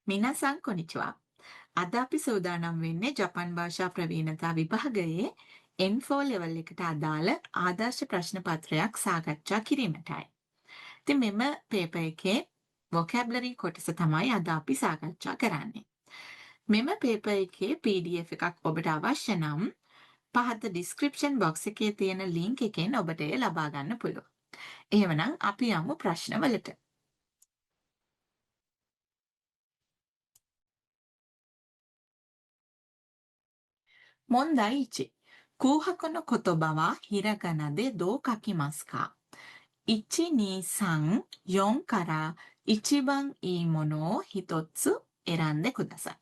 මිනාසං කොනිචිවා. අද අපි සූදානම් වෙන්නේ ජපන් භාෂා ප්‍රවීණතා විභාගයේ N4 level එකට අදාළ ආදර්ශ ප්‍රශ්න පත්‍රයක් සාකච්ඡා කිරීමටයි. ඉතින් මෙම පේපර් එකේ vocabulary කොටස තමයි අද අපි සාකච්ඡා කරන්නේ. මෙම පේපර් එකේ PDF එකක් ඔබට අවශ්‍ය නම් පහත description box එකේ තියෙන link එකෙන් ඔබට එය ලබා ගන්න පුළුවන්. එහෙමනම් අපි යමු ප්‍රශ්නවලට. 問題1。空白の言葉はひらがなでどう書きますか？ 1、2、3、4から一番いいものを一つ選んでください.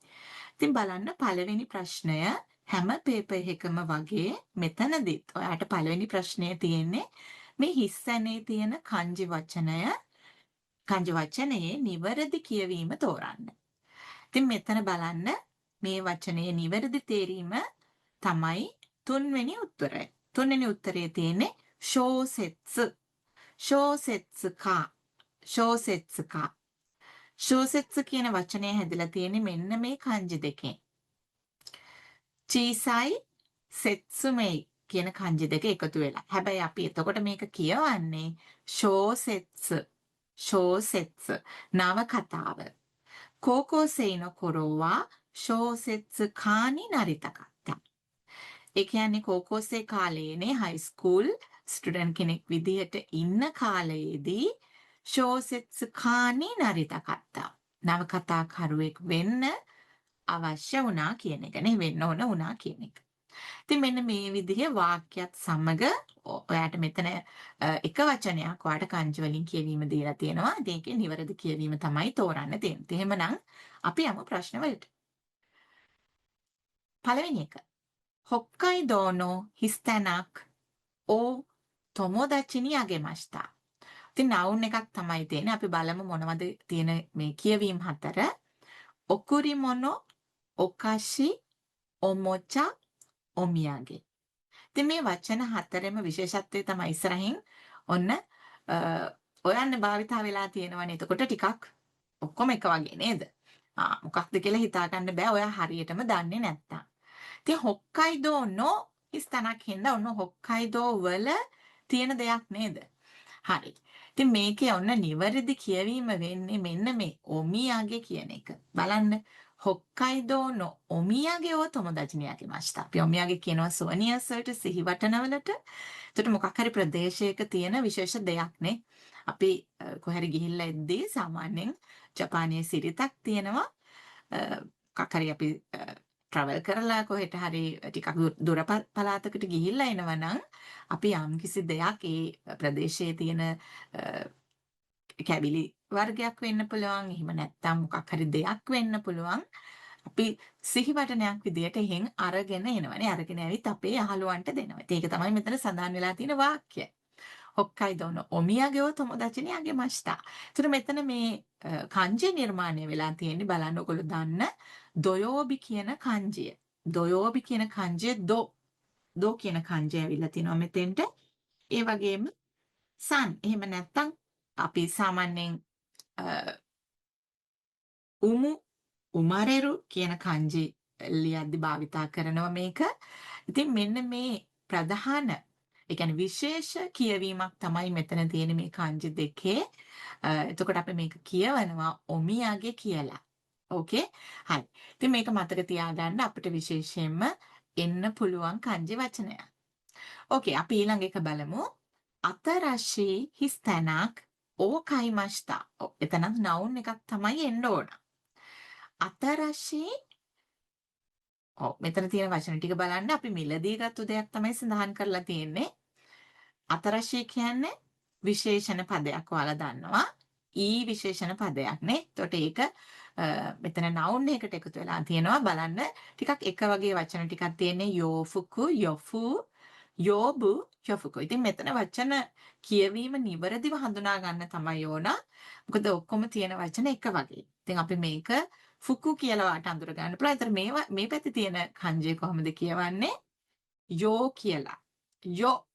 ඉතින් බලන්න පළවෙනි ප්‍රශ්නය හැම පේපර් එකකම වගේ මෙතනදිත් ඔයාට පළවෙනි ප්‍රශ්නය තියෙන්නේ මේ හිස්සැනේ තියෙන kanji වචනයේ නිවැරදි කියවීම තෝරන්න. ඉතින් මෙතන බලන්න මේ වචනයේ නිවැරදි තේරීම තමයි තුන්වෙනි උත්තරය. තුන්වෙනි උත්තරයේ තියෙන්නේ shōsetsu. shōsetsu ka. shōsetsu කියන වචනය හැදලා තියෙන්නේ මෙන්න මේ kanji දෙකෙන්. චීසයි සෙත්සුමෙයි කියන kanji දෙක එකතු වෙලා. හැබැයි අපි එතකොට මේක කියවන්නේ shōsetsu. නව කතාව. 高校生の頃は小説家になりたかった. ඒ කියන්නේ කෝකෝසේ කාලයේනේ හයි ස්කූල් ස්ටුඩන්ට් කෙනෙක් විදිහට ඉන්න කාලයේදී ශෝසෙත්සු කානි නරිතකත්තා. නවකතාකරුවෙක් වෙන්න අවශ්‍ය වුණා කියන එකනේ වෙන්න ඕන වුණා කියන එක. ඉතින් මෙන්න මේ විදිහේ වාක්‍යයත් සමග ඔයාට මෙතන එක වචනයක් ඔයාට kanji වලින් කියවීම දීලා තියෙනවා. ඉතින් ඒකේ නිවැරදි කියවීම තමයි තෝරන්න තියෙන්නේ. එහෙමනම් අපි යමු ප්‍රශ්න වලට. පළවෙනි එක. 北海道のヒスタナクを友達にあげました. ඉතින් noun එකක් තමයි තියෙන්නේ. අපි බලමු මොනවද තියෙන මේ කියවීම හතර. ඔකුරිමොනෝ, ඔකාෂි, ඔමොචා, ඔමියාගේ. ඉතින් මේ වචන හතරෙම විශේෂත්වය තමයි ඉස්සරහින් ඔන්න ඔයන්න භාවිතා වෙලා තියෙනවනේ. එතකොට ටිකක් ඔක්කොම එක වගේ නේද? මොකක්ද කියලා හිතා ගන්න බෑ ඔයා හරියටම දන්නේ නැත්තම්. ඉතින් හොක්කයිඩෝ නෝ හිස්තනක් හින්දා ඔන්න හොක්කයිඩෝ වල තියෙන දෙයක් නේද? හරි. ඉතින් මේකේ ඔන්න නිවැරදි කියවීම වෙන්නේ මෙන්න මේ ඔමියාගේ කියන එක. බලන්න හොක්කයිඩෝ නෝ ඔමියාගේ ඔ තොමොදාචිනියාගේ මාස්ටා. අපි ඔමියාගේ කියනවා සොවනියර්ස් වලට සිහිවටනවලට. එතකොට මොකක් හරි ප්‍රදේශයක තියෙන විශේෂ දෙයක් නේ. අපි කොහේ හරි ගිහිල්ලා එද්දී සාමාන්‍යයෙන් ජපානයේ සිරිතක් තියෙනවා. මොකක් හරි අපි travel කරලා කොහෙට හරි ටිකක් දුර පළාතකට ගිහිල්ලා එනවනම් අපි යම්කිසි දෙයක් ඒ ප්‍රදේශයේ තියෙන කැබිලි වර්ගයක් වෙන්න පුළුවන්. එහෙම නැත්නම් මොකක් හරි දෙයක් වෙන්න පුළුවන්. අපි සිහිවටනයක් විදියට එහෙන් අරගෙන එනවනේ. අරගෙන ඇවිත් අපේ යහළුවන්ට දෙනවා. ඒක තමයි මෙතන සඳහන් වෙලා තියෙන වාක්‍යය. 北海道のお土産を友達にあげました. ඒතර මෙතන මේ kanji නිර්මාණය වෙලා තියෙන්නේ බලන්න ඔයගොල්ලෝ දන්න දොයෝබි කියන kanjiය. දොයෝබි කියන kanjiය දෝ කියන kanjiය ඇවිල්ලා තිනවා මෙතෙන්ට. ඒ වගේම san එහෙම නැත්තම් අපි සාමාන්‍යයෙන් උමාරෙරු කියන kanji ලියද්දි භාවිතා කරනවා මේක. ඉතින් මෙන්න මේ ප්‍රධාන ඒ කියන්නේ විශේෂ කියවීමක් තමයි මෙතන තියෙන මේ kanji දෙකේ. එතකොට අපි මේක කියවනවා ඔමියාගේ කියලා. ඕකේ? හරි. ඉතින් මේක මතක තියාගන්න අපිට විශේෂයෙන්ම එන්න පුළුවන් kanji වචනයක්. ඕකේ අපි ඊළඟ එක බලමු. අතරශී හිස්තැනක් ඕකයිමස්තා. එතනත් noun එකක් තමයි එන්න ඕන. අතරශී මෙතන තියෙන වචන ටික බලන්න අපි මිලදී ගත්ත දෙයක් තමයි සඳහන් කරලා තියෙන්නේ. අතරශී කියන්නේ විශේෂණ පදයක් ඔයාලා දන්නවා. ඊ විශේෂණ පදයක් නේ. එතකොට ඒක මෙතන noun එකකට එකතු වෙලා තියෙනවා. බලන්න ටිකක් එක වගේ වචන ටිකක් තියෙන්නේ යෝෆුකු, යොෆු, යෝබු, යොෆුකු. ඉතින් මෙතන වචන කියවීම නිවැරදිව හඳුනා ගන්න තමයි ඕන. මොකද ඔක්කොම තියෙන වචන එක වගේ. ඉතින් අපි මේක ෆුකු කියලා වාට අඳුර ගන්න පුළුවන්. ඒතර මේ පැත්තේ තියෙන kanji කොහොමද කියවන්නේ? යෝ කියලා. යෝ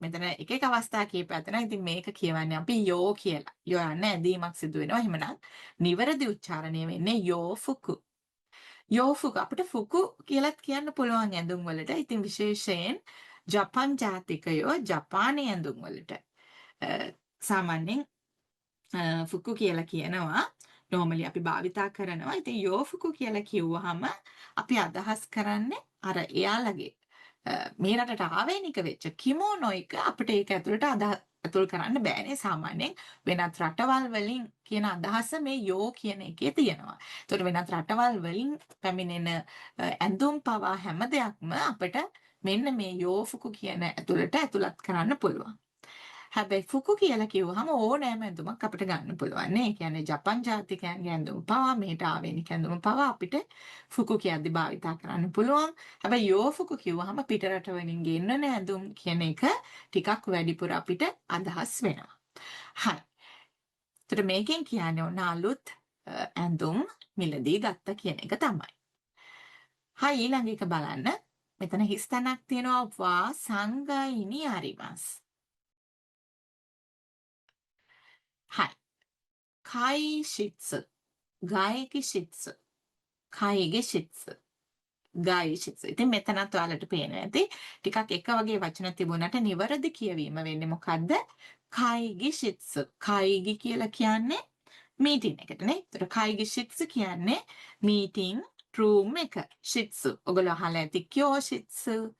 මෙතන එක අවස්ථා කීපයක් තියෙනවා. ඉතින් මේක කියවන්නේ අපි යෝ කියලා. යෝ යන ඇදීමක් සිදු වෙනවා. එහෙමනම් නිවැරදි උච්චාරණය වෙන්නේ යෝෆුකු. යෝෆුකු අපිට ෆුකු කියලාත් කියන්න පුළුවන් ඇඳුම් වලට. ඉතින් විශේෂයෙන් ජපන් ජාතිකයෝ ජපානයේ ඇඳුම් වලට සාමාන්‍යයෙන් ෆුකු කියලා කියනවා. normally අපි භාවිතා කරනවා. ඉතින් යෝෆුකු කියලා කිව්වහම අපි අදහස් කරන්නේ අර එයාලගේ මේ රටට ආවේනික වෙච්ච කිමෝනෝ එක අපිට ඒක ඇතුළට ඇතුල් කරන්න බෑනේ සාමාන්‍යයෙන් වෙනත් රටවල් වලින් කියන අදහස මේ යෝ කියන එකේ තියෙනවා. ඒතකොට වෙනත් රටවල් වලින් පැමිණෙන ඇඳුම් පවා හැම දෙයක්ම අපිට මෙන්න මේ යෝෆුකු කියන ඇතුළට ඇතුළත් කරන්න පුළුවන්. හැබැයි ෆුකු කියලා කිව්වහම ඕනෑම ඇඳුමක් අපිට ගන්න පුළුවන් නේ. ඒ කියන්නේ ජපන් ජාතිකයන්ගේ ඇඳුම් පවා මේට ආවේනික ඇඳුම් පවා අපිට ෆුකු කියද්දි භාවිතා කරන්න පුළුවන්. හැබැයි යෝෆුකු කිව්වහම පිටරට වලින් ගෙන්නන ඇඳුම් කියන එක ටිකක් වැඩිපුර අපිට අදහස් වෙනවා. හරි. ඒතර මේකෙන් කියන්නේ ඔන්න අලුත් ඇඳුම් මිලදී ගත්ත කියන එක තමයි. හයි ඊළඟ එක බලන්න. මෙතන හිස් තැනක් තියෙනවා වා සංගයිනි ආරිමස්. はい。会室、外気室、会議室、外室. ඉතින් මෙතනත් ඔයාලට පේනවා ඇති. ටිකක් එක වගේ වචන තිබුණාට නිවැරදි කියවීම වෙන්නේ මොකද්ද? කයිගි ෂිට්සු. කයිගි කියලා කියන්නේ මීටින් එකට නේ. ඒතර කයිගි ෂිට්සු කියන්නේ මීටින් රූම් එක. ෂිට්සු. ඔයගොල්ලෝ අහලා ඇති කියෝ ෂිට්සු.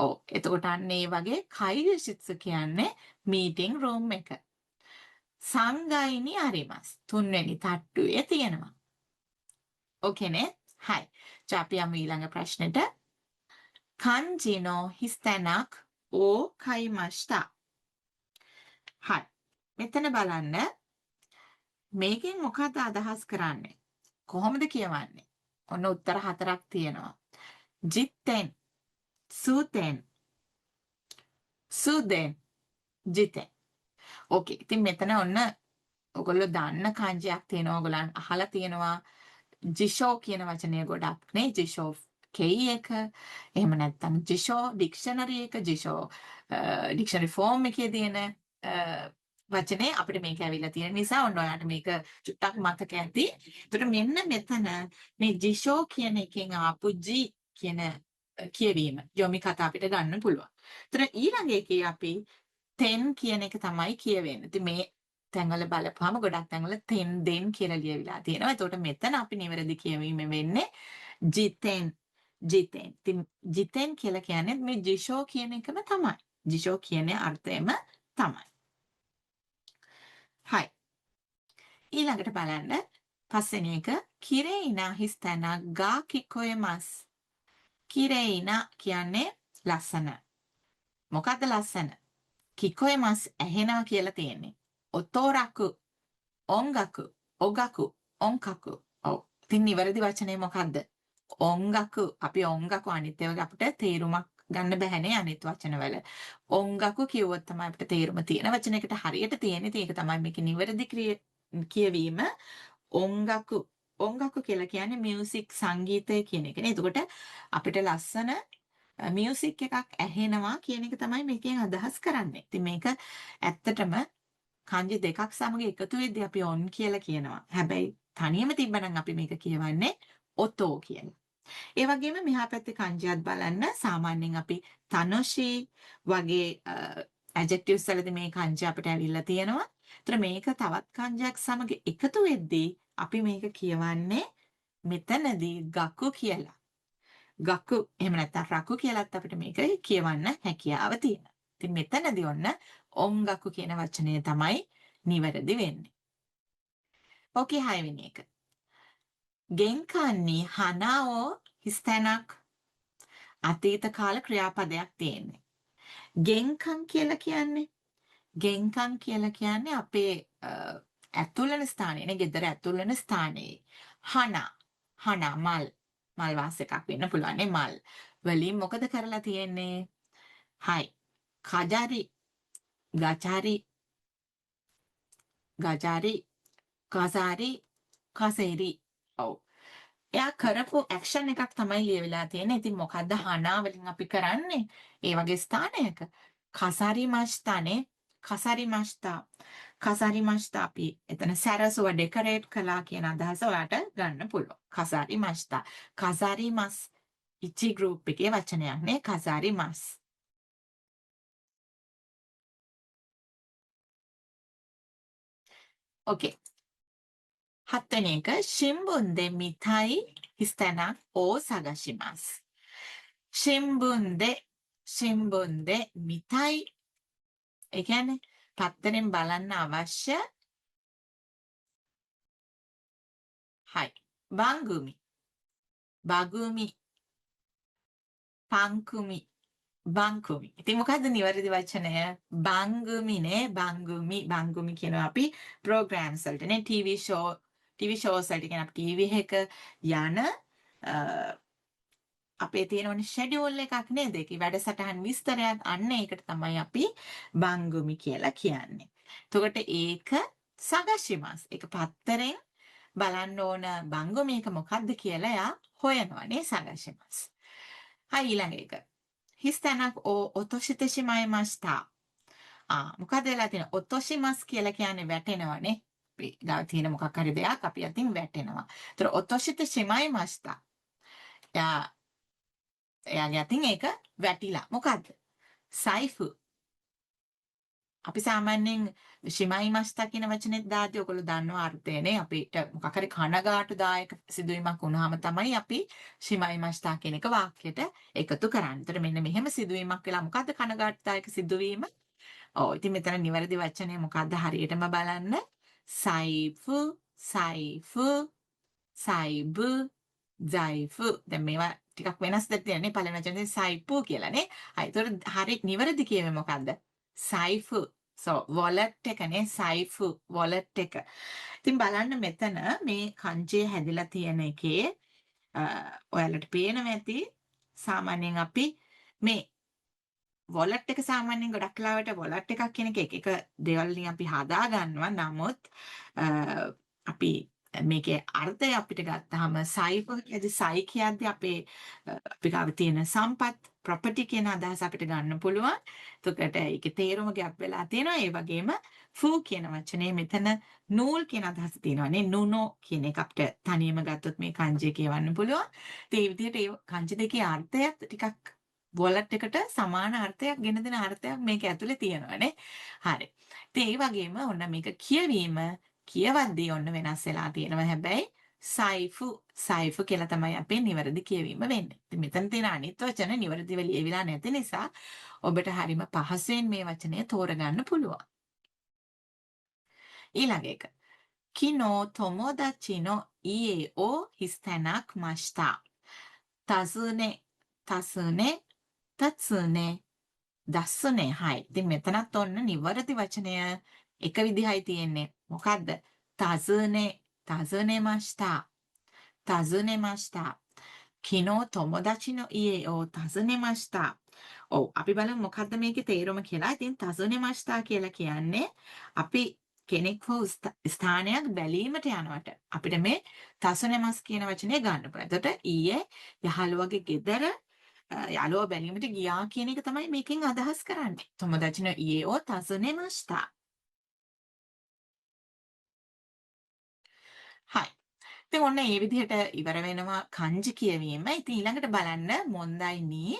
ඔව්. එතකොට අන්න ඒ වගේ කයිගි ෂිට්සු කියන්නේ මීටින් රූම් එක. සංගයිනි ආරිමස්. තුන්වෙනි තට්ටුවේ තියෙනවා. ඕකේනේ? හයි.じゃあඅපි යමු ඊළඟ ප්‍රශ්නෙට. kanji no histanak o kaimashita. හයි. මෙතන බලන්න මේකෙන් මොකක්ද අදහස් කරන්නේ? කොහොමද කියවන්නේ? ඔන්න උත්තර 4ක් තියෙනවා. jitten, suten, suden, jiten. ඕකේ. ඉතින් මෙතන ඔන්න ඔයගොල්ලෝ දන්න kanjiයක් තියෙනවා. ඔයගොල්ලන් අහලා තියෙනවා. ජිෂෝ කියන වචනය ගොඩක් නේ. ජිෂෝ K එක. එහෙම නැත්නම් ජිෂෝ ඩික්ෂනරි එක ජිෂෝ ඩික්ෂනරි ෆෝම් එකේ තියෙන වචනේ අපිට මේක ඇවිල්ලා තියෙන නිසා ඔන්න ඔයාලට මේක චුට්ටක් මතක ඇති. ඒතර මෙන්න මෙතන මේ ජිෂෝ කියන එකෙන් ආපු ජි කියන කියවීම යොමි කතා අපිට ගන්න පුළුවන්. ඒතර ඊළඟ එකේ අපි තෙන් කියන එක තමයි කියවෙන්නේ. ඉතින් මේ තැන්වල බලපුවාම ගොඩක් තැන්වල තෙන් දෙන් කියලා ලියවිලා තියෙනවා. එතකොට මෙතන අපි නිවැරදි කියවීම වෙන්නේ ජිතෙන් ජිතෙන්. ඉතින් ජිතෙන් කියලා කියන්නේ මේ ජිෂෝ කියන එකම තමයි. ජිෂෝ කියන අර්ථයම තමයි. හයි. ඊළඟට බලන්න පස්වෙනි එක කිරේයිනා හිස්තැනා ගා කිකොයමස්. කිරේයිනා කියන්නේ ලස්සන. මොකද්ද ලස්සන? කිකොයමස් ඇහෙනවා කියලා තියෙන්නේ. ඔතෝරකු, ඔංගකු, ඔගකු, ඔංකකු. ඔව්. ඉතින් නිවැරදි වචනේ මොකද්ද? ඔංගකු. අපි ඔංගකු අනිත් ඒවාගේ අපිට තේරුමක් ගන්න බැහැනේ අනිත් වචනවල. ඔංගකු කිව්වොත් තමයි අපිට තේරුම තියෙන වචනයකට හරියට තියෙන්නේ. ඒක තමයි මේකේ නිවැරදි කියවීම. ඔංගකු. ඔංගකු කියලා කියන්නේ මියුසික් සංගීතය කියන එකනේ. එතකොට අපිට ලස්සන මියුසික් එකක් ඇහෙනවා කියන එක තමයි මේකෙන් අදහස් කරන්නේ. ඉතින් මේක ඇත්තටම kanji දෙකක් සමග එකතු වෙද්දී අපි on කියලා කියනවා. හැබැයි තනියම තිබ්බනම් අපි මේක කියවන්නේ ඔතෝ කියලා. ඒ වගේම මෙහා පැත්තේ kanjiත් බලන්න සාමාන්‍යයෙන් අපි තනොෂි වගේ adjectives වලදී මේ kanji අපිට ඇවිල්ලා තියෙනවා. ඒතර මේක තවත් kanjiයක් සමග එකතු වෙද්දී අපි මේක කියවන්නේ මෙතනදී ගකු කියලා. ගකු එහෙම නැත්නම් රකු කියලාත් අපිට මේක කියවන්න හැකියාව තියෙනවා. ඉතින් මෙතනදී ඔන්න ඔංගකු කියන වචනය තමයි නිවැරදි වෙන්නේ. ඕකේ 6 වෙනි එක. ගෙන්කන්නි හනාෝ හිස්තැනක් අතීත කාල ක්‍රියාපදයක් තියෙන්නේ. ගෙන්කන් කියලා කියන්නේ අපේ ඇතුල් වෙන ස්ථානයේ නේ ගෙදර ඇතුල් වෙන ස්ථානයේ හනා මල් වාස් එකක් වෙන්න පුළුවන් නේ මල් වලින් මොකද කරලා තියෙන්නේ? හයි කජාරි ගජාරි කසේරි. ඔව්. එයා කරපු ඇක්ෂන් එකක් තමයි ලියවිලා තියෙන්නේ. ඉතින් මොකද්ද හනා වලින් අපි කරන්නේ? ඒ වගේ ස්ථානයක කසරිමස්තානේ කසරිමස්තා කසරිමස්තා අපි එතන සැරසුව ඩෙකරේට් කළා කියන අදහස ඔයාට ගන්න පුළුවන්. කසරිමස්තා. කසරිමස් ඉචි ගෲප් එකේ වචනයක් නේ කසරිමස්. ඕකේ. 7වෙනි එක 신문대 미타이 히스테나 오 사가시마스. 신문대 미타이 ඒ කියන්නේ පත්තරෙන් බලන්න අවශ්‍ය හයි බංගුමි බගුමි පංකුමි බංකුමි. ඉතින් මොකද්ද නිවැරදි වචනය? බංගුමිනේ බංගුමි කියනවා අපි ප්‍රෝග්‍රෑම්ස් වලට නේ ටීවී ෂෝස් වලට කියන අපි ටීවී එක යන අපේ තියෙනවනේ ෂෙඩියුල් එකක් නේද? ඒකේ වැඩසටහන් විස්තරයක් අන්න ඒකට තමයි අපි බංගුමි කියලා කියන්නේ. එතකොට ඒක සගෂිමස්. ඒක පත්තරෙන් බලන්න ඕන බංගුමි එක මොකද්ද කියලා එයා හොයනවානේ සගෂිමස්. හයි ඊළඟ එක. හිස්තැනක් ඔතොෂිත ශිමයිමස්තා. මොකද වෙලා තියෙන ඔතොෂිමස් කියලා කියන්නේ වැටෙනවනේ. අපි ගාව තියෙන මොකක් හරි දෙයක් අපි අතින් වැටෙනවා. ඒතර ඔතොෂිත ශිමයිමස්තා. එයාගේ අතින් ඒක වැටිලා. මොකද්ද? සයිෆු. අපි සාමාන්‍යයෙන් ශිමයිමස්තා කියන වචනේ දාද්දී ඔයගොල්ලෝ දන්නවා අර්ථයනේ. අපිට මොකක් හරි කනගාටුදායක සිදුවීමක් වුණාම තමයි අපි ශිමයිමස්තා කියන එක වාක්‍යයට එකතු කරන්නේ. ඒතර මෙන්න මෙහෙම සිදුවීමක් වෙලා මොකද්ද කනගාටුදායක සිදුවීම? ඉතින් මෙතන නිවැරදි වචනය මොකද්ද හරියටම බලන්න. සයිෆු, සයිබු, ජයිෆු. දැන් මේවා ටිකක් වෙනස්ද තියෙන්නේ පළවෙනි වචනේ සයිපු කියලානේ. ඒතකොට හරි නිවැරදි කියවේ මොකද්ද? සයිෆු. wallet එකනේ සයිෆු wallet එක. ඉතින් බලන්න මෙතන මේ කංජේ හැදිලා තියෙන එකේ ඔයාලට පේනවා ඇති සාමාන්‍යයෙන් අපි මේ wallet එක සාමාන්‍යයෙන් ගොඩක් ලාවට wallet එකක් කියන එක දේවල් වලින් අපි හදා ගන්නවා. නමුත් අපි මේකේ අර්ථය අපිට ගත්තාම සයි කියද්දී අපේ අපි ගාව තියෙන සම්පත් property කියන අදහස අපිට ගන්න පුළුවන්. එතකොට ඒකේ තේරුම ගැප් වෙලා තියෙනවා. ඒ වගේම ෆූ කියන වචනේ මෙතන නූල් කියන අදහස තියෙනවා නේ. නුනෝ කියන එක අපිට තනියම ගත්තොත් මේ කංජේ කියවන්න පුළුවන්. ඒ විදිහට ඒ කංජ දෙකේ අර්ථයත් ටිකක් wallet එකට සමාන අර්ථයක් ගෙන දෙන අර්ථයක් මේක ඇතුලේ තියෙනවානේ. හරි. ඉතින් ඒ වගේම ඔන්න මේක කියවීම කියවද්දී ඔන්න වෙනස් වෙලා තියෙනවා. හැබැයි සයිෆු කියලා තමයි අපේ නිවැරදි කියවීම වෙන්නේ. ඉතින් මෙතන තියෙන අනිත් වචන නිවැරදිව ලියවිලා නැති නිසා ඔබට හරීම පහසුවෙන් මේ වචනය තෝරගන්න පුළුවන්. ඊළඟ එක. කිනෝ තොමෝදාචි no ie o histenak mashita. තසුනේ දස්සනේ හයි. ඉතින් මෙතනත් ඔන්න නිවැරදි වචනය එක විදිහයි තියෙන්නේ. මොකද්ද? තසුනෙමස්තා. කිනෝ තොමොදාචි no ie o තසුනෙමස්තා. අපි බලමු මොකද්ද මේකේ තේරුම කියලා. ඉතින් තසුනෙමස්තා කියලා කියන්නේ අපි කෙනෙක් හෝ ස්ථානයක් බැලීමට යනවට අපිට මේ තසුනෙමස් කියන වචනේ ගන්න පුළුවන්. එතකොට ඊයේ යහළුවගේ ගෙදර යාළුවා බැලීමට ගියා කියන එක තමයි මේකෙන් අදහස් කරන්නේ. තොමොදාචි no ie o තසුනෙමස්තා. හයි. ඉතින් ඔන්න ඒ විදිහට ඉවර වෙනවා කංජි කියවීම. ඉතින් ඊළඟට බලන්න මොන්දයි නී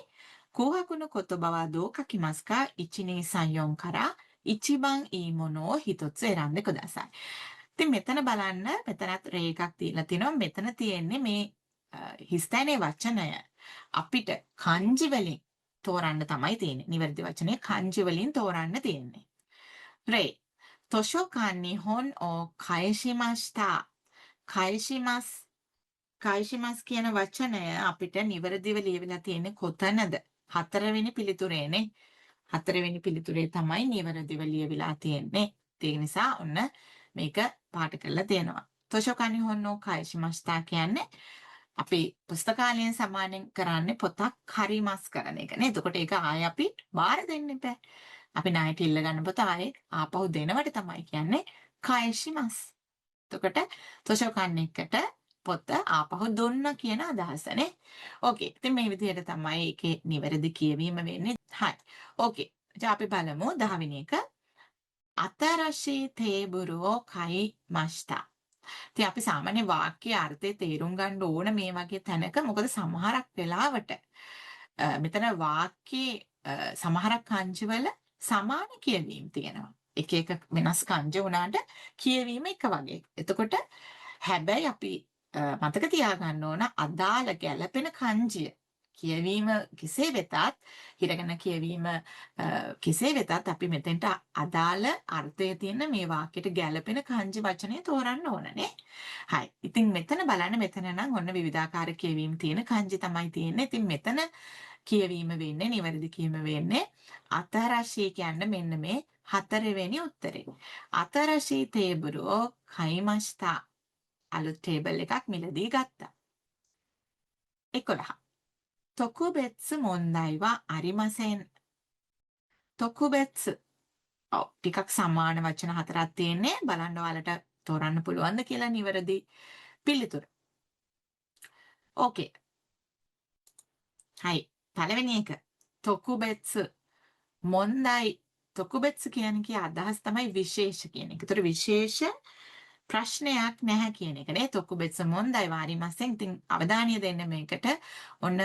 කුහකුණු කොතබව දෝකකිමස්කා ඉචිනී සංයොන් කරා ඉචිබන් ඊමොනෝ හිතොත්සු එරන්ද කුදාසයි. ඉතින් මෙතන බලන්න මෙතනත් රේ එකක් තියලා තිනවා. මෙතන තියෙන්නේ මේ හිස්තැනේ වචනය අපිට කංජි වලින් තෝරන්න තමයි තියෙන්නේ. නිවැරදි වචනේ කංජි වලින් තෝරන්න තියෙන්නේ. රේ තොෂෝකාන් නිහොන් ඕ කයෂිමස්තා. කයිෂිමස් කියන වචනය අපිට නිවැරදිව ලියවිලා තියෙන්නේ කොතනද? 4 වෙනි පිළිතුරේනේ. 4 වෙනි පිළිතුරේ තමයි නිවැරදිව ලියවිලා තියෙන්නේ. ඒ නිසා ඔන්න මේක පාට කරලා තියෙනවා. තොෂෝකානි හොන්නෝ කයිෂිමස්තා කියන්නේ අපි පුස්තකාලයෙන් සමානෙන් කරන්නේ පොතක් හරිමස් කරන එක නේ. එතකොට ඒක ආයෙ අපි බාර දෙන්න එපා. අපි ණයට ඉල්ල ගන්න පොත ආයෙ ආපහු දෙනවට තමයි කියන්නේ කයිෂිමස්. එතකොට තොෂෝකාන් එකට පොත ආපහු දුන්න කියන අදහසනේ. ඕකේ. ඉතින් මේ විදිහට තමයි ඒකේ නිවැරදි කියවීම වෙන්නේ. හරි. ඕකේ. じゃあඅපි බලමු 10 වෙනි එක. 新しい テーブル を買いました. ඉතින් අපි සාමාන්‍ය වාක්‍යයේ අර්ථය තේරුම් ගන්න ඕන මේ වගේ තැනක. මොකද සමහරක් වෙලාවට මෙතන වාක්‍යයේ සමහරක් කංජවල සමාන කියවීම් තියෙනවා. එක එක වෙනස් කංජ වුණාට කියවීම එක වගේ. එතකොට හැබැයි අපි මතක තියාගන්න ඕන අදාළ ගැළපෙන කංජය කියවීම කෙසේ වෙතත් හිරගෙන කියවීම කෙසේ වෙතත් අපි මෙතෙන්ට අදාළ අර්ථය තියෙන මේ වාක්‍යයට ගැළපෙන කංජ වචනය තෝරන්න ඕනනේ. හයි. ඉතින් මෙතන බලන්න මෙතන නම් ඔන්න විවිධාකාර කියවීම් තියෙන කංජ තමයි තියෙන්නේ. ඉතින් මෙතන කියවීම වෙන්නේ නිවැරදි කියවීම වෙන්නේ අතරශී කියන්න මෙන්න මේ 4 වෙනි උත්තරේ. අතරශී テーブル を買いました. අලුත් ටේබල් එකක් මිලදී ගත්තා. 11. 特別問題はありません. 特別. ඔව් ටිකක් සමාන වචන හතරක් තියෙන්නේ. බලන්න ඔයාලට තෝරන්න පුළුවන්ද කියලා නිවැරදි පිළිතුර. ඕකේ. හයි. පළවෙනි එක. 特別 මොන්දයි 特別කියන්නේ අදහස් තමයි විශේෂ කියන එක. ඒතර විශේෂ ප්‍රශ්නයක් නැහැ කියන එක නේ. 特別問題はありません. ඉතින් අවධානය දෙන්න මේකට. ඔන්න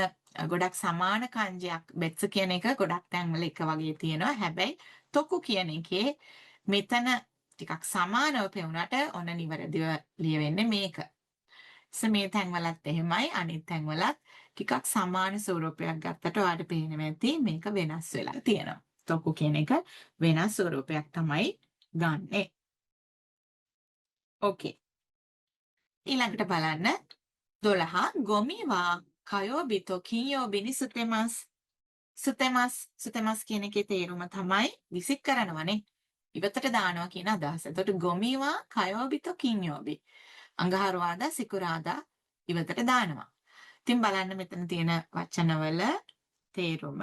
ගොඩක් සමාන කංජයක් බෙත්ස් කියන එක ගොඩක් තැන්වල එක වගේ තියෙනවා. හැබැයි 特 කියන එකේ මෙතන ටිකක් සමානව පෙවුනට ඔන්න නිවැරදිව ලියවෙන්නේ මේක. මේ තැන්වලත් එහෙමයි අනිත් තැන්වලත් ටිකක් සමාන ස්වරූපයක් ගත්තට ඔයාලට පේනවා ඇති මේක වෙනස් වෙලා තියෙනවා. 特 කියන එක වෙනස් ස්වරූපයක් තමයි ගන්නෙ. ඕකේ. ඊළඟට බලන්න 12 ගොමි වා කයෝබි තෝ කින්යෝබි ni සුතෙමස්. සුතෙමස් කියන එකේ තේරුම තමයි විසික් කරනවනේ. ඉවතට දානවා කියන අදහස. එතකොට ගොමි වා කයෝබි තෝ කින්යෝබි. අඟහරුවාදා සිකුරාදා ඉවතට දානවා. ඉතින් බලන්න මෙතන තියෙන වචනවල තේරුම.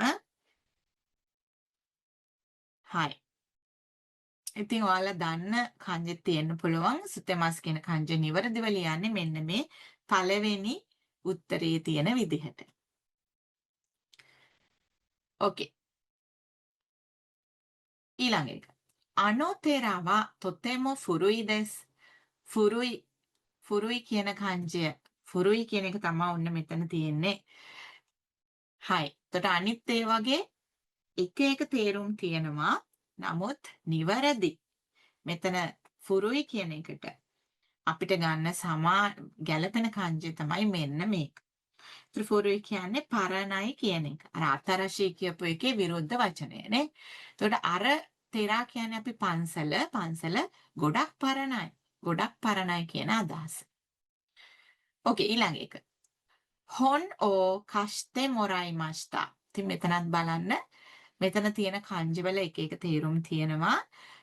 හයි. ඉතින් ඔයාලා දන්න කංජෙත් තියෙන්න පුළුවන්. සුතෙමස් කියන කංජ නිවැරදිව ලියන්නේ මෙන්න මේ පළවෙනි උත්තරේ තියෙන විදිහට. ඕකේ. ඊළඟ එක. අනෝතෙරා වා තොතෙමෝ ෆුරුයි දෙස්. ෆුරුයි කියන කංජය. ෆුරුයි කියන එක තමයි ඔන්න මෙතන තියෙන්නේ. හයි. එතකොට අනිත් ඒ වගේ එක එක තේරුම් තියෙනවා. නමුත් නිවැරදි. මෙතන ෆුරුයි කියන එකට අපිට ගන්න ගැළපෙන කංජය තමයි මෙන්න මේක. ෆුරුයි කියන්නේ පරණයි කියන එක. අර අතරශී කියපු එකේ විරුද්ධ වචනය නේ. එතකොට අර තෙරා කියන්නේ අපි පන්සල ගොඩක් පරණයි. ගොඩක් පරණයි කියන අදහස. ඕකේ ඊළඟ එක. හොන් ඕ කෂ්ටේ මොරයිමාස්ටා. ඉතින් මෙතනත් බලන්න මෙතන තියෙන කංජවල එක එක තේරුම් තියෙනවා.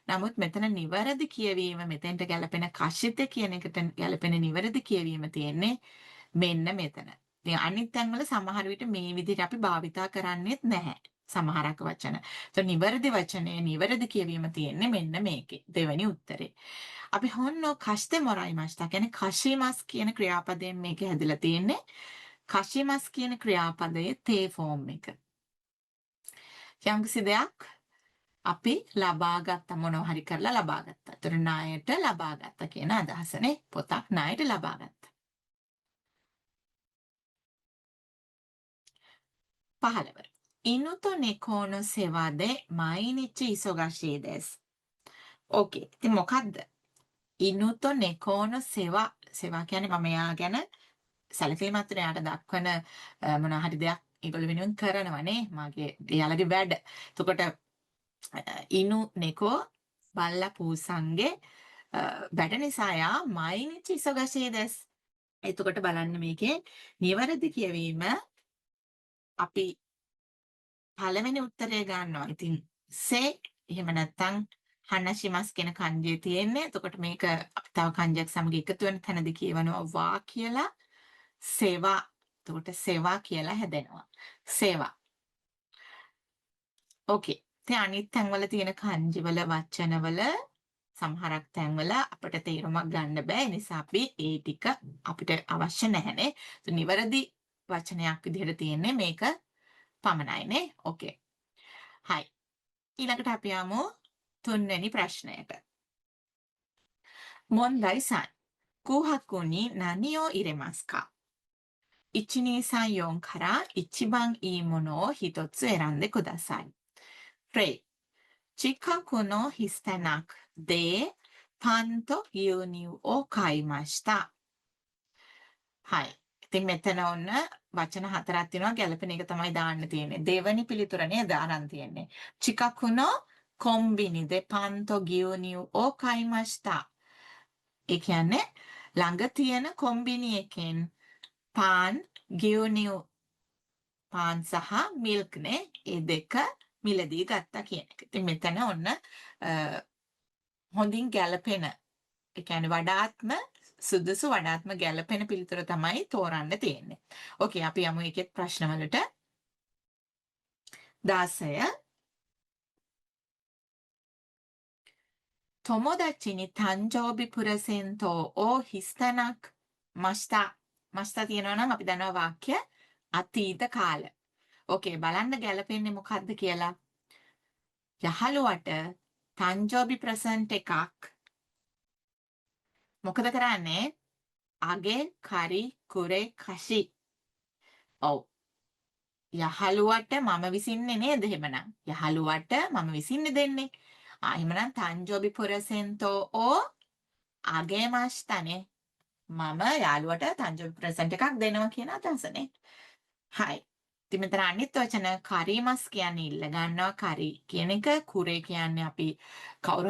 නමුත් මෙතන නිවැරදි කියවීම මෙතෙන්ට ගැලපෙන කෂිත කියන එකට ගැලපෙන නිවැරදි කියවීම තියෙන්නේ මෙන්න මෙතන. ඉතින් අනිත් තැන්වල සමහර විට මේ විදිහට අපි භාවිතා කරන්නේත් නැහැ. සමහරක් වචන. ඒතකොට නිවැරදි වචනේ නිවැරදි කියවීම තියෙන්නේ මෙන්න මේකේ. දෙවෙනි උත්තරේ. අපි හොන්නෝ කෂ්ටේ මොරයිමාස්ටා කියන්නේ කෂිමස් කියන ක්‍රියාපදයෙන් මේක හැදිලා තියෙන්නේ. කෂිමස් කියන ක්‍රියාපදයේ තේ ෆෝම් එක. යම්කිසි දෙයක් අපි ලබා ගත්ත මොනවා හරි කරලා ලබා ගත්තා. ඒතර ණයට ලබා ගත්ත කියන අදහසනේ. පොතක් ණයට ලබා ගත්තා. 15. 犬と猫の世話で毎日忙しいです. ඕකේ. ඉතින් මොකද්ද? 犬と猫の世話. සේවා කියන්නේ මම යා ගැන සැලකිලිමත් වෙන යාට දක්වන මොනවා හරි දෙයක් ඒගොල්ලෝ වෙනුවෙන් කරනවනේ. මාගේ එයාලගේ වැඩ. එතකොට ඉනු නෙකෝ බල්ලා පූසන්ගේ වැඩ නිසා යා මයිනිචි ඉසොගෂී දෙස්. එතකොට බලන්න මේකේ නිවැරදි කියවීම අපි පළවෙනි උත්තරය ගන්නවා. ඉතින් සේ එහෙම නැත්නම් හනශිමස් කියන කන්ජේ තියෙන්නේ. එතකොට මේක අපි තව කන්ජයක් සමග එකතු වෙන තැනදී කියවනවා වා කියලා සේවා. එතකොට සේවා කියලා හැදෙනවා. සේවා. ඕකේ. ඉතින් අනිත් තැන්වල තියෙන කන්ජිවල වචනවල සමහරක් තැන්වල අපිට තේරුමක් ගන්න බෑ. ඒ නිසා අපි ඒ ටික අපිට අවශ්‍ය නැහැනේ. ඒ නිවැරදි වචනයක් විදිහට තියෙන්නේ මේක පමණයි නේ. ඕකේ. හයි. ඊළඟට අපි යමු තුන්වෙනි ප්‍රශ්නයට. මොන්දයි සන්. කුහක්කුに何を入れますか ?1234 から一番いいものを一つ選んでください。プレイ。近くのヒステナックでパンと牛乳を買いました。はい。ඉතින් මෙතන ඔන්න වචන හතරක් තියෙනවා ගැලපෙන එක තමයි දාන්න තියෙන්නේ. දෙවනි පිළිතුර නේද අරන් තියෙන්නේ. චිකකුනෝ කොම්බිනි දෙ පන්තෝ ගියුනියු ඕ කයිමස්ටා. ඒ කියන්නේ ළඟ තියෙන කොම්බිනි එකෙන් පාන් ගියුනියු පාන් සහ මිල්ක් නේ ඒ දෙක මිලදී ගත්තා කියන එක. ඉතින් මෙතන ඔන්න හොඳින් ගැලපෙන ඒ කියන්නේ වඩාත්ම සුදුසු වඩාත්ම ගැලපෙන පිළිතුර තමයි තෝරන්න තියෙන්නේ. ඕකේ අපි යමු එකෙත් ප්‍රශ්නවලට. 16友達に誕生日プレゼントをහිස්තැනක් මස්තා මස්තා තියෙනවා නම් අපි දන්නවා වාක්‍ය අතීත කාල. ඕකේ බලන්න ගැලපෙන්නේ මොකක්ද කියලා. යහළුවට තංජෝබි ප්‍රසන්ට් එකක් මොකද කරන්නේ? අගේ කරි කුරේ කෂි. ඔව්. යහළුවට මම විසින්නේ නේද එහෙමනම්? යහළුවට මම විසින්නේ දෙන්නේ. එහෙමනම් තංජෝබි පුරසෙන්තෝ ඕ අගේමස්තනේ. මම යාළුවට තංජෝබි ප්‍රසන්ට් එකක් දෙනවා කියන අදහසනේ. හයි. ඉතින් මෙතන අනිත් වචන කරීමස් කියන්නේ ඉල්ල ගන්නවා කරි කියන එක කුරේ කියන්නේ අපි කවුරු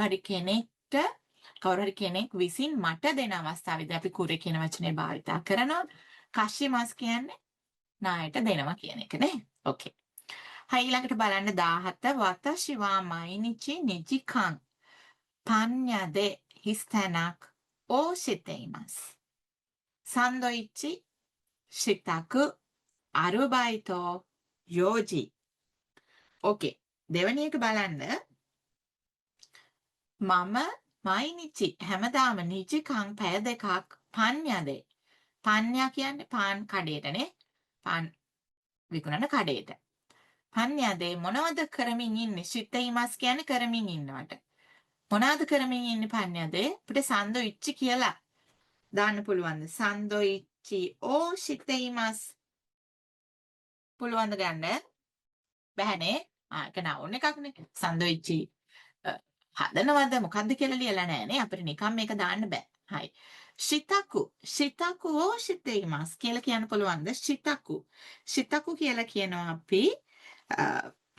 හරි කෙනෙක් විසින් මට දෙන අවස්ථාවේදී අපි කුරේ කියන වචනේ භාවිතා කරනවා. කෂිමස් කියන්නේ නායට දෙනවා කියන එක නේ. ඕකේ. හයි ඊළඟට බලන්න 17 වතෂිවා මයිනිචි නිජිකන් පඤ්ඤාでහිස්තැනක් ඕ සිතෙයිමස්. සන්දොයිච්චි ශිතකු අරුබයිතෝ යෝජි. ඕකේ. දෙවෙනි එක බලන්න. මම මයිනිචි හැමදාම නිජිකන් පැය දෙකක් පඤ්ඤාද. පඤ්ඤා කියන්නේ පාන් කඩේටනේ. පාන් විකුණන කඩේට. පඤ්ඤාද මොනවද කරමින් ඉන්නේ? ශිතෙයිමස් කියන්නේ කරමින් ඉන්නවට. මොනවද කරමින් ඉන්නේ පඤ්ඤාද? අපිට සන්දොයිච්චි කියලා දාන්න පුළුවන්ද? සන්දොයිච්චි ඕ ශිතෙයිමස් පුළුවන්ද ගන්න? බැහැනේ. ඒක නවුන් එකක්නේ. සන්දොයිච්චි හදනවද මොකද්ද කියලා ලියලා නැහැනේ. අපිට නිකන් මේක දාන්න බෑ. හයි. ශිතකු ඕ ශිතෙයිමස් කියලා කියන්න පුළුවන්ද? ශිතකු කියලා කියනවා අපි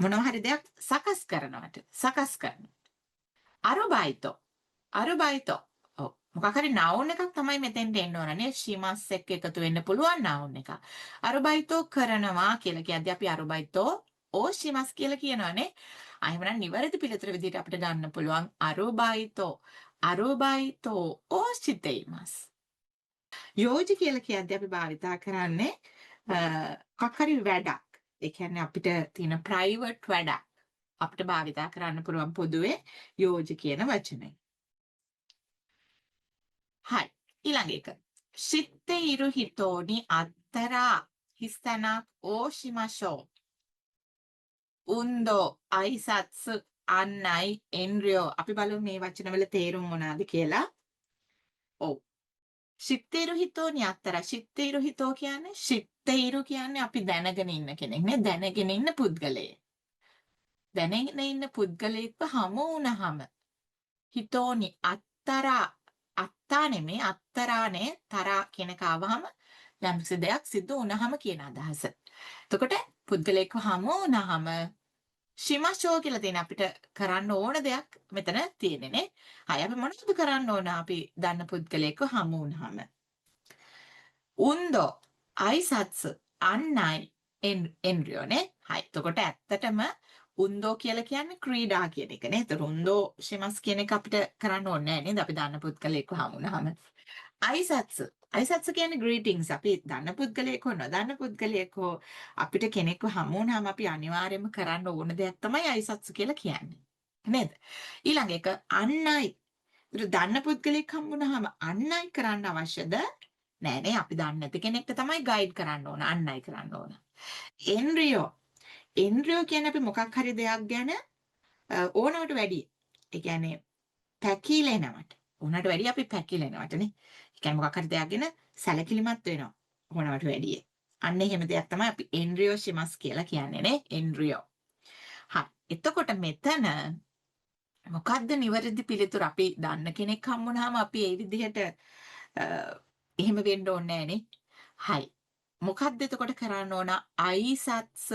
මොනවා හරි දෙයක් සකස් කරනවට. සකස් කරනවා. අරුබයිතෝ. ඔව්. මොකක් හරි නවුන් එකක් තමයි මෙතෙන්ට එන්න ඕන නේ. ශිමස් එක්ක එකතු වෙන්න පුළුවන් නවුන් එකක්. අරුබයිතෝ කරනවා කියලා කියද්දී අපි අරුබයිතෝ ඕ ශිමස් කියලා කියනවානේ. එහෙනම් නිවැරදි පිළිතුර විදිහට අපිට ගන්න පුළුවන් අරුබයිතෝ ඕ ශිතෙයිමස්. යෝජි කියලා කියද්දී අපි භාවිතා කරන්නේ මොකක් හරි වැඩක්. ඒ කියන්නේ අපිට තියෙන ප්‍රයිවට් වැඩක් අපිට භාවිතා කරන්න පුළුවන් පොදුවේ යෝජි කියන වචනේ. හයි. ඊළඟ එක. ශිත්තේ ඉරු හිතෝනි අත්තරා හිස්තැනක් ඕ ශිමෂෝ. උන්දෝ අයිසත්සු අන්නයි එන්රියෝ. අපි බලමු මේ වචනවල තේරුම මොනවාද කියලා. ඔව්. ශිත්තේරු හිතෝනි අත්තර. ශිත්තේරු හිතෝ කියන්නේ ශිත්තේරු කියන්නේ අපි දැනගෙන ඉන්න කෙනෙක් නේ. දැනගෙන ඉන්න පුද්ගලයෙක්. දැනගෙන ඉන්න පුද්ගලයෙක්ව හමු වුණාම හිතෝනි අත්තරා අත්තා නෙමේ අත්තරානේ තරා කියන කාවහම යම්කිසි දෙයක් සිදු වුණාම කියන අදහස. එතකොට පුද්ගලයෙක්ව හමු වුණාම ශිමෂෝ කියලා තියෙන අපිට කරන්න ඕන දෙයක් මෙතන තියෙන්නේ නේ. හයි අපි මොනවද කරන්න ඕන අපි දන්න පුද්ගලයෙක්ව හමු වුණාම. උන්දෝ අයිසත්සු අන්නයි එන්රියෝනේ. හයි එතකොට ඇත්තටම උන්දෝ කියලා කියන්නේ ක්‍රීඩා කියන එක නේ. ඒතර උන්දෝ ශිමස් කියන එක අපිට කරන්න ඕනේ නැහැ නේද? අපි දන්න පුද්ගලයෙක්ව හමු වුණාම. අයිසත්සු කියන්නේ greetings. අපි දන්න පුද්ගලයෙක් හෝ නොදන්න පුද්ගලයෙක් හෝ අපිට කෙනෙක්ව හමු වුණාම අපි අනිවාර්යයෙන්ම කරන්න ඕන දෙයක් තමයි අයිසත්සු කියලා කියන්නේ. නේද? ඊළඟ එක අන්නයි. ඒතර දන්න පුද්ගලයෙක් හමු වුණාම අන්නයි කරන්න අවශ්‍යද? නෑ නේ අපි දන්නේ නැති කෙනෙක්ට තමයි ගයිඩ් කරන්න ඕන අන්නයි කරන්න ඕන. එන්රියෝ කියන්නේ අපි මොකක් හරි දෙයක් ගැන ඕනවට වැඩිය. ඒ කියන්නේ පැකිලෙනවට. ඕනට වැඩිය අපි පැකිලෙනවටනේ. ඒ කියන්නේ මොකක් හරි දෙයක් ගැන සැලකිලිමත් වෙනවා. ඕනවට වැඩිය. අන්න එහෙම දෙයක් තමයි අපි එන්රියෝෂිමස් කියලා කියන්නේ නේ. එන්රියෝ. හරි. එතකොට මෙතන මොකද්ද නිවැරදි පිළිතුර? අපි දන්න කෙනෙක් හම්බුනහම අපි ඒ විදිහට එහෙම වෙන්න ඕනේ නෑනේ. හයි. මොකක්ද එතකොට කරන්න ඕන? අයිසත්ස්.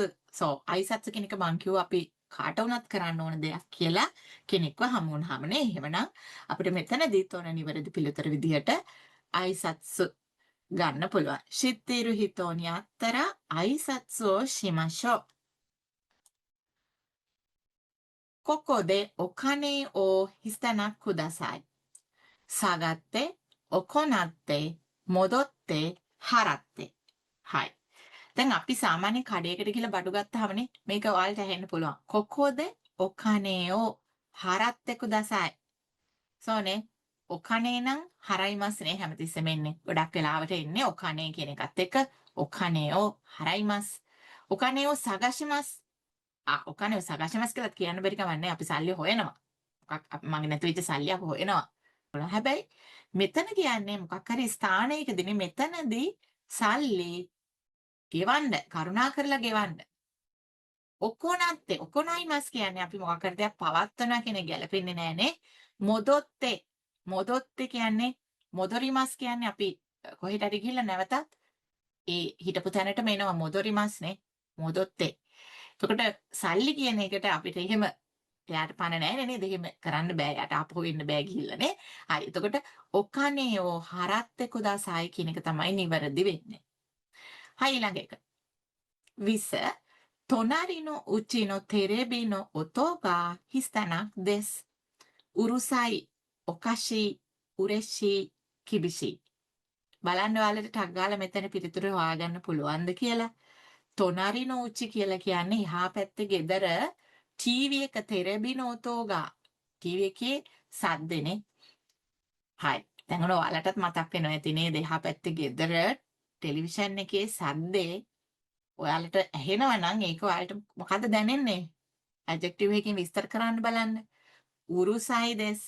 අයිසත්ස් කියන එක මං කිව්වා අපි කාට වුණත් කරන්න ඕන දෙයක් කියලා කෙනෙක්ව හමු වුණාම නේ. එහෙමනම් අපිට මෙතනදීත් ඕන නිවැරදි පිළිතුර විදිහට අයිසත්ස් ගන්න පුළුවන්. ශිත්තිරු හිතෝනි අත්තර අයිසත්සෝ ශිමෂෝ. ここでお金をひたなください。下がって、行って、戻って、払って. හයි. දැන් අපි සාමාන්‍ය කඩේකට ගිහලා බඩු ගත්තාමනේ මේක ඔයාලට ඇහෙන්න පුළුවන්. කොකෝද ඔකනේෝ හරත්තේ කුදසයි. සෝනේ ඔකනේ නම් හරයිමස්නේ හැමතිස්සෙම එන්නේ. ගොඩක් වෙලාවට එන්නේ ඔකනේ කියන එකත් එක්ක ඔකනේෝ හරයිමස්. ඔකනේෝ සගෂිමස්. ඔකනේ සගෂිමස් කියලා කියන්න බැරි කමක් නැහැ. අපි සල්ලි හොයනවා. මොකක් මගේ නැතු වෙච්ච සල්ලියක් හොයනවා. හැබැයි මෙතන කියන්නේ මොකක් හරි ස්ථානයකදී මෙතනදී සල්ලි ගෙවන්න කරුණා කරලා ගෙවන්න. ඔකොනත්තේ ඔකොනයිමස් කියන්නේ අපි මොකක් හරි දෙයක් පවත්වනවා කියන එක ගැලපෙන්නේ නෑනේ. මොදොත්තේ කියන්නේ මොදොරිමස් කියන්නේ අපි කොහෙට හරි ගිහිල්ලා නැවතත් ඒ හිටපු තැනටම එනවා මොදොරිමස්නේ. මොදොත්තේ. එතකොට සල්ලි කියන එකට අපිට එහෙම එයාට පණ නැහැ නේද? එහෙම කරන්න බෑ. යාට ආපහු එන්න බෑ ගිහිල්ලා නේ. හරි. එතකොට ඔකනේෝ හරත්තේ කුදාසයි කියන එක තමයි නිවැරදි වෙන්නේ. හයි ඊළඟ එක. 20. 隣のうちのテレビの音が汚です。うるさい、おかしい、嬉しい, කිබිසි. බලන්න ඔයාලට ටක් ගාලා මෙතන පිළිතුර හොයාගන්න පුළුවන්ද කියලා. තොනරිනෝ උචි කියලා කියන්නේ එහා පැත්තේ ගෙදර ටීවී එක තෙරබිනෝ තෝගා. ටීවී එකේ සද්දනේ. හයි. දැන් ඔයාලටත් මතක් වෙනවා ඇති නේද? එහා පැත්තේ ගෙදර ටෙලිවිෂන් එකේ සද්දේ ඔයාලට ඇහෙනවා නම් ඒක ඔයාලට මොකද්ද දැනෙන්නේ? ඇඩ්ජෙක්ටිව් එකකින් විස්තර කරන්න බලන්න. උරුසයි දෙස්.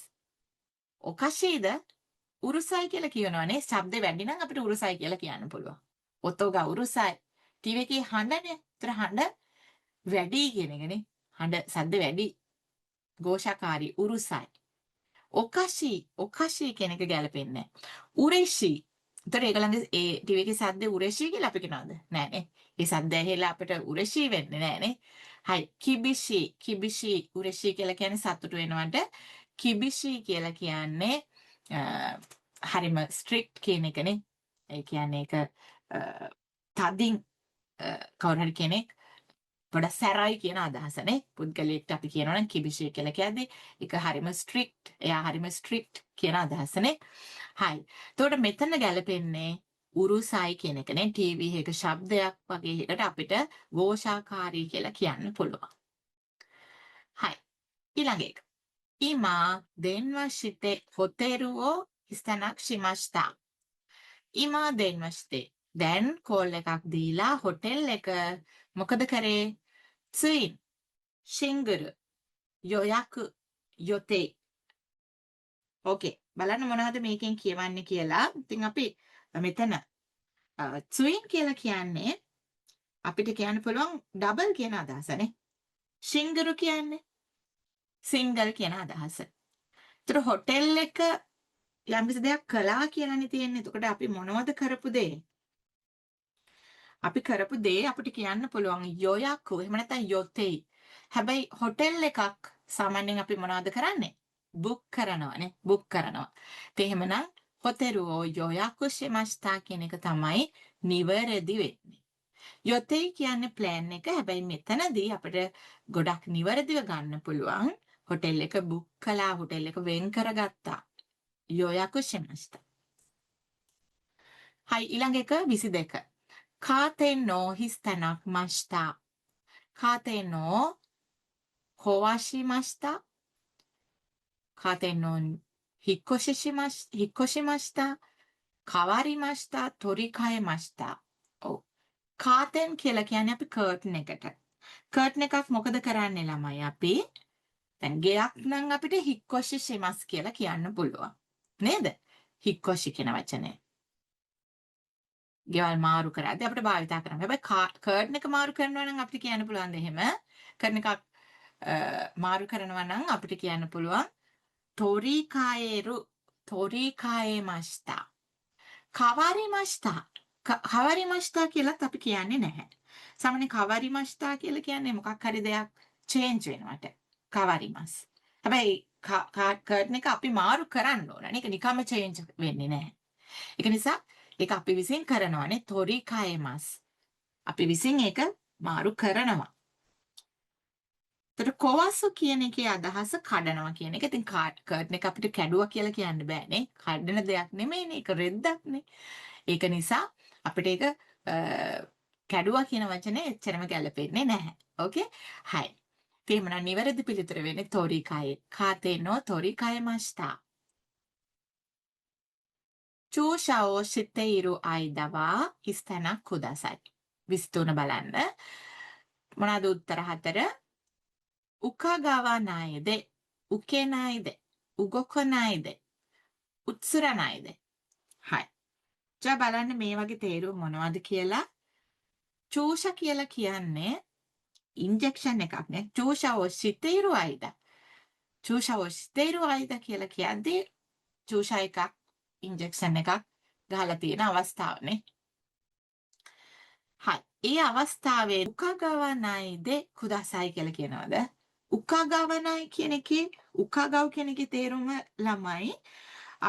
ඔකෂීද? උරුසයි කියලා කියනවනේ. ශබ්ද වැඩි නම් අපිට උරුසයි කියලා කියන්න පුළුවන්. ඔතෝගා උරුසයි. ටීවී එකේ හඬනේ. ඒතර හඬ වැඩි කියන එකනේ. හඬ සද්ද වැඩි. ഘോഷාකාරී උරුසයි. ඔකෂී කියන එක ගැලපෙන්නේ නැහැ. උරේෂී. ඒතර ඒගොල්ලන්ගේ ඒ ටීවී එකේ සද්ද උරේෂී කියලා අපි කියනවද? නෑනේ. ඒ සද්ද ඇහෙලා අපිට උරේෂී වෙන්නේ නෑනේ. හයි කිබිෂී උරේෂී කියලා කියන්නේ සතුටු වෙනවට කිබිෂී කියලා කියන්නේ හරිම ස්ට්‍රික්ට් කියන එකනේ. ඒ කියන්නේ ඒක තදින් කවුරු හරි කෙනෙක් පොඩ සැරයි කියන අදහසනේ. පුද්ගලයෙක්ට අපි කියනවා නම් කිබිෂී කියලා කියද්දී ඒක හරිම ස්ට්‍රික්ට්. එයා හරිම ස්ට්‍රික්ට් කියන අදහසනේ. හයි. එතකොට මෙතන ගැලපෙන්නේ උරුසයි කියන එකනේ. ටීවී එක ශබ්දයක් වගේ එකට අපිට ഘോഷාකාරී කියලා කියන්න පුළුවන්. හයි. ඊළඟ එක. 今、電話してホテルをස්ථනක් ශිමස්ථා. 今 電話して. දැන් කෝල් එකක් දීලා හොටෙල් එක මොකද කරේ?ツイン, ශිංගුරු, යොයකු, යොතේ. ඕකේ. බලන්න මොනවද මේකෙන් කියවන්නේ කියලා. ඉතින් අපි මෙතනツインකියලා කියන්නේ අපිට කියන්න පුළුවන් ඩබල් කියන අදහසනේ. ශිංගුරු කියන්නේ සිංගල් කියන අදහස. ඒතර හොටෙල් එක යම්කිසි දෙයක් කළා කියලානේ තියෙන්නේ. එතකොට අපි මොනවද කරපු දේ? අපි කරපු දේ අපිට කියන්න පුළුවන් යොයකු එහෙම නැත්නම් යොතේ. හැබැයි හොටෙල් එකක් සාමාන්‍යයෙන් අපි මොනවද කරන්නේ? බුක් කරනවානේ. බුක් කරනවා. ඒ එහෙමනම් හොතෙරුෝ යොයකු ශිමස්ථා කියන එක තමයි නිවැරදි වෙන්නේ. යොතේ කියන්නේ ප්ලෑන් එක. හැබැයි මෙතනදී අපිට ගොඩක් නිවැරදිව ගන්න පුළුවන්. හොටෙල් එක බුක් කළා, හොටෙල් එක වෙන් කරගත්තා. යොයකු ශිමස්ථා. හයි ඊළඟ එක 22. කාතෙනෝ හිස්තනක් මස්තා. කාතෙනෝ කොවාශිමස්තා. කාතෙනෝ හික්කොෂිමස්තා. කවාරිමස්තා, තොරිකයමස්තා. ඔව්. කාතෙන් කියලා කියන්නේ අපි කර්ටන් එකට. කර්ටන් එකක් මොකද කරන්නේ ළමයි අපි? දැන් ගෙයක් නම් අපිට හික්කොෂි ශිමස් කියලා කියන්න පුළුවන්. නේද? හික්කොෂි කියන වචනය. ගෙවල් මාරු කරද්දී අපිට භාවිතා කරන්න. හැබැයි කර්ඩ් එක මාරු කරනවා නම් අපිට කියන්න පුළුවන් එහෙම. කර්ඩ් එකක් මාරු කරනවා නම් අපිට කියන්න පුළුවන් තොරිකායේරු තොරිකායේමස්තා. කවරිමස්තා. කවරිමස්තා කියලාත් අපි කියන්නේ නැහැ. සාමාන්‍ය කවරිමස්තා කියලා කියන්නේ මොකක් හරි දෙයක් චේන්ජ් වෙනවට. කවරිමස්. හැබැයි කර්ඩ් එක අපි මාරු කරන්න ඕන. ඒක නිකම්ම චේන්ජ් වෙන්නේ නැහැ. ඒක නිසා ඒක අපි විසින් කරනවානේ තොරිකායේමස්. අපි විසින් ඒක මාරු කරනවා. එතකොට කොවසු කියන එකේ අදහස කඩනවා කියන එක. ඉතින් කර්ඩ් එක අපිට කැඩුවා කියලා කියන්න බෑනේ. කඩන දෙයක් නෙමෙයිනේ. ඒක රෙද්දක්නේ. ඒක නිසා අපිට ඒක කැඩුවා කියන වචනේ එච්චරම ගැලපෙන්නේ නැහැ. ඕකේ? හයි. එහෙනම් නිවැරදි පිළිතුර වෙන්නේ තොරිකායේ. කාතේ නෝ තොරිකායමස්තා. චූෂාෝ සිතේරු අයිදවා හිස්තනක් කුදාසයි. විස්තුන බලන්න. මොනවාද උත්තර 4? 伺わないで、受けないで、動かないで、映らないで. හයි.じゃあබලන්න මේ වගේ තේරුම් මොනවද කියලා. චූෂ කියලා කියන්නේ ඉන්ජෙක්ෂන් එකක් නේ. චූෂාව සිතේරු අයිද. චූෂාව සිතේරු අයිද කියලා කියන්නේ චූෂ එකක් ඉන්ජෙක්ෂන් එකක් ගහලා තියෙන අවස්ථාවනේ. හයි. ඒ අවස්ථාවේ 伺わないでくださいකියලා කියනවාද? උකාගවනයි කියන එකේ උකාගව කියන එකේ තේරුම ළමයි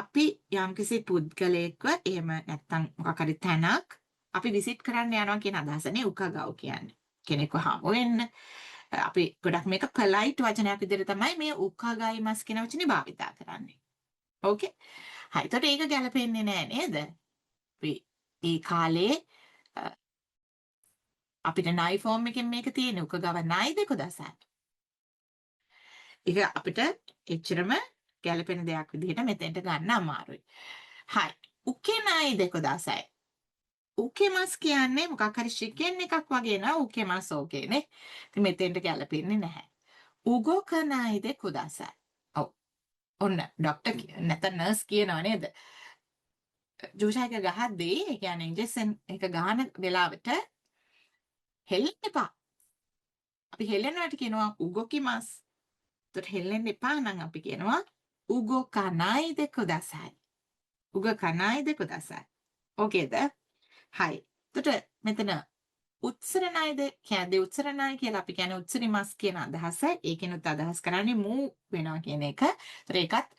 අපි යම්කිසි පුද්ගලයෙක්ව එහෙම නැත්නම් මොකක් හරි තැනක් අපි විසිට් කරන්න යනවා කියන අදහසනේ උකාගව කියන්නේ. කෙනෙක්ව හමු වෙන්න අපි ගොඩක් මේක පොලයිට් වචනයක් විදිහට තමයි මේ උකාගයිමස් කියන වචනේ භාවිතා කරන්නේ. ඕකේ? හරි. ඒතකොට ඒක ගැලපෙන්නේ නෑ නේද? අපි ඒ කාලේ අපිට නයි ෆෝම් එකෙන් මේක තියෙන උකාගව නයි දෙක දසයි. ඒක අපිට එච්චරම ගැලපෙන දෙයක් විදිහට මෙතෙන්ට ගන්න අමාරුයි. හයි. උකේනයි දෙක දසයි. උකේමස් කියන්නේ මොකක් හරි chicken එකක් වගේ නා උකේමස් ඕකේනේ. ඉතින් මෙතෙන්ට ගැලපෙන්නේ නැහැ. උගෝකනයි දෙක දසයි. ඔව්. ඔන්න ડોක්ටර් නැත්නම් නර්ස් කියනවා නේද? ජූෂා එක ගහද්දී ඒ කියන්නේ ඉන්ජෙක්ෂන් එක ගහන වෙලාවට හෙල්ලෙන්න එපා. අපි හෙල්ලෙනවට කියනවා උගෝකිමස්. ඒත් හෙල්ලෙන්න එපා නම් අපි කියනවා උගෝකනයි දෙක දසයි. උගෝකනයි දෙක දසයි. ඕකේද? හයි. එතකොට මෙතන උත්සරණයිද කියන්නේ උත්සරණයි කියලා අපි කියන්නේ උත්සරිමස් කියන අදහස. ඒකෙනුත් අදහස් කරන්නේ මූ වෙනවා කියන එක. ඒතර ඒකත්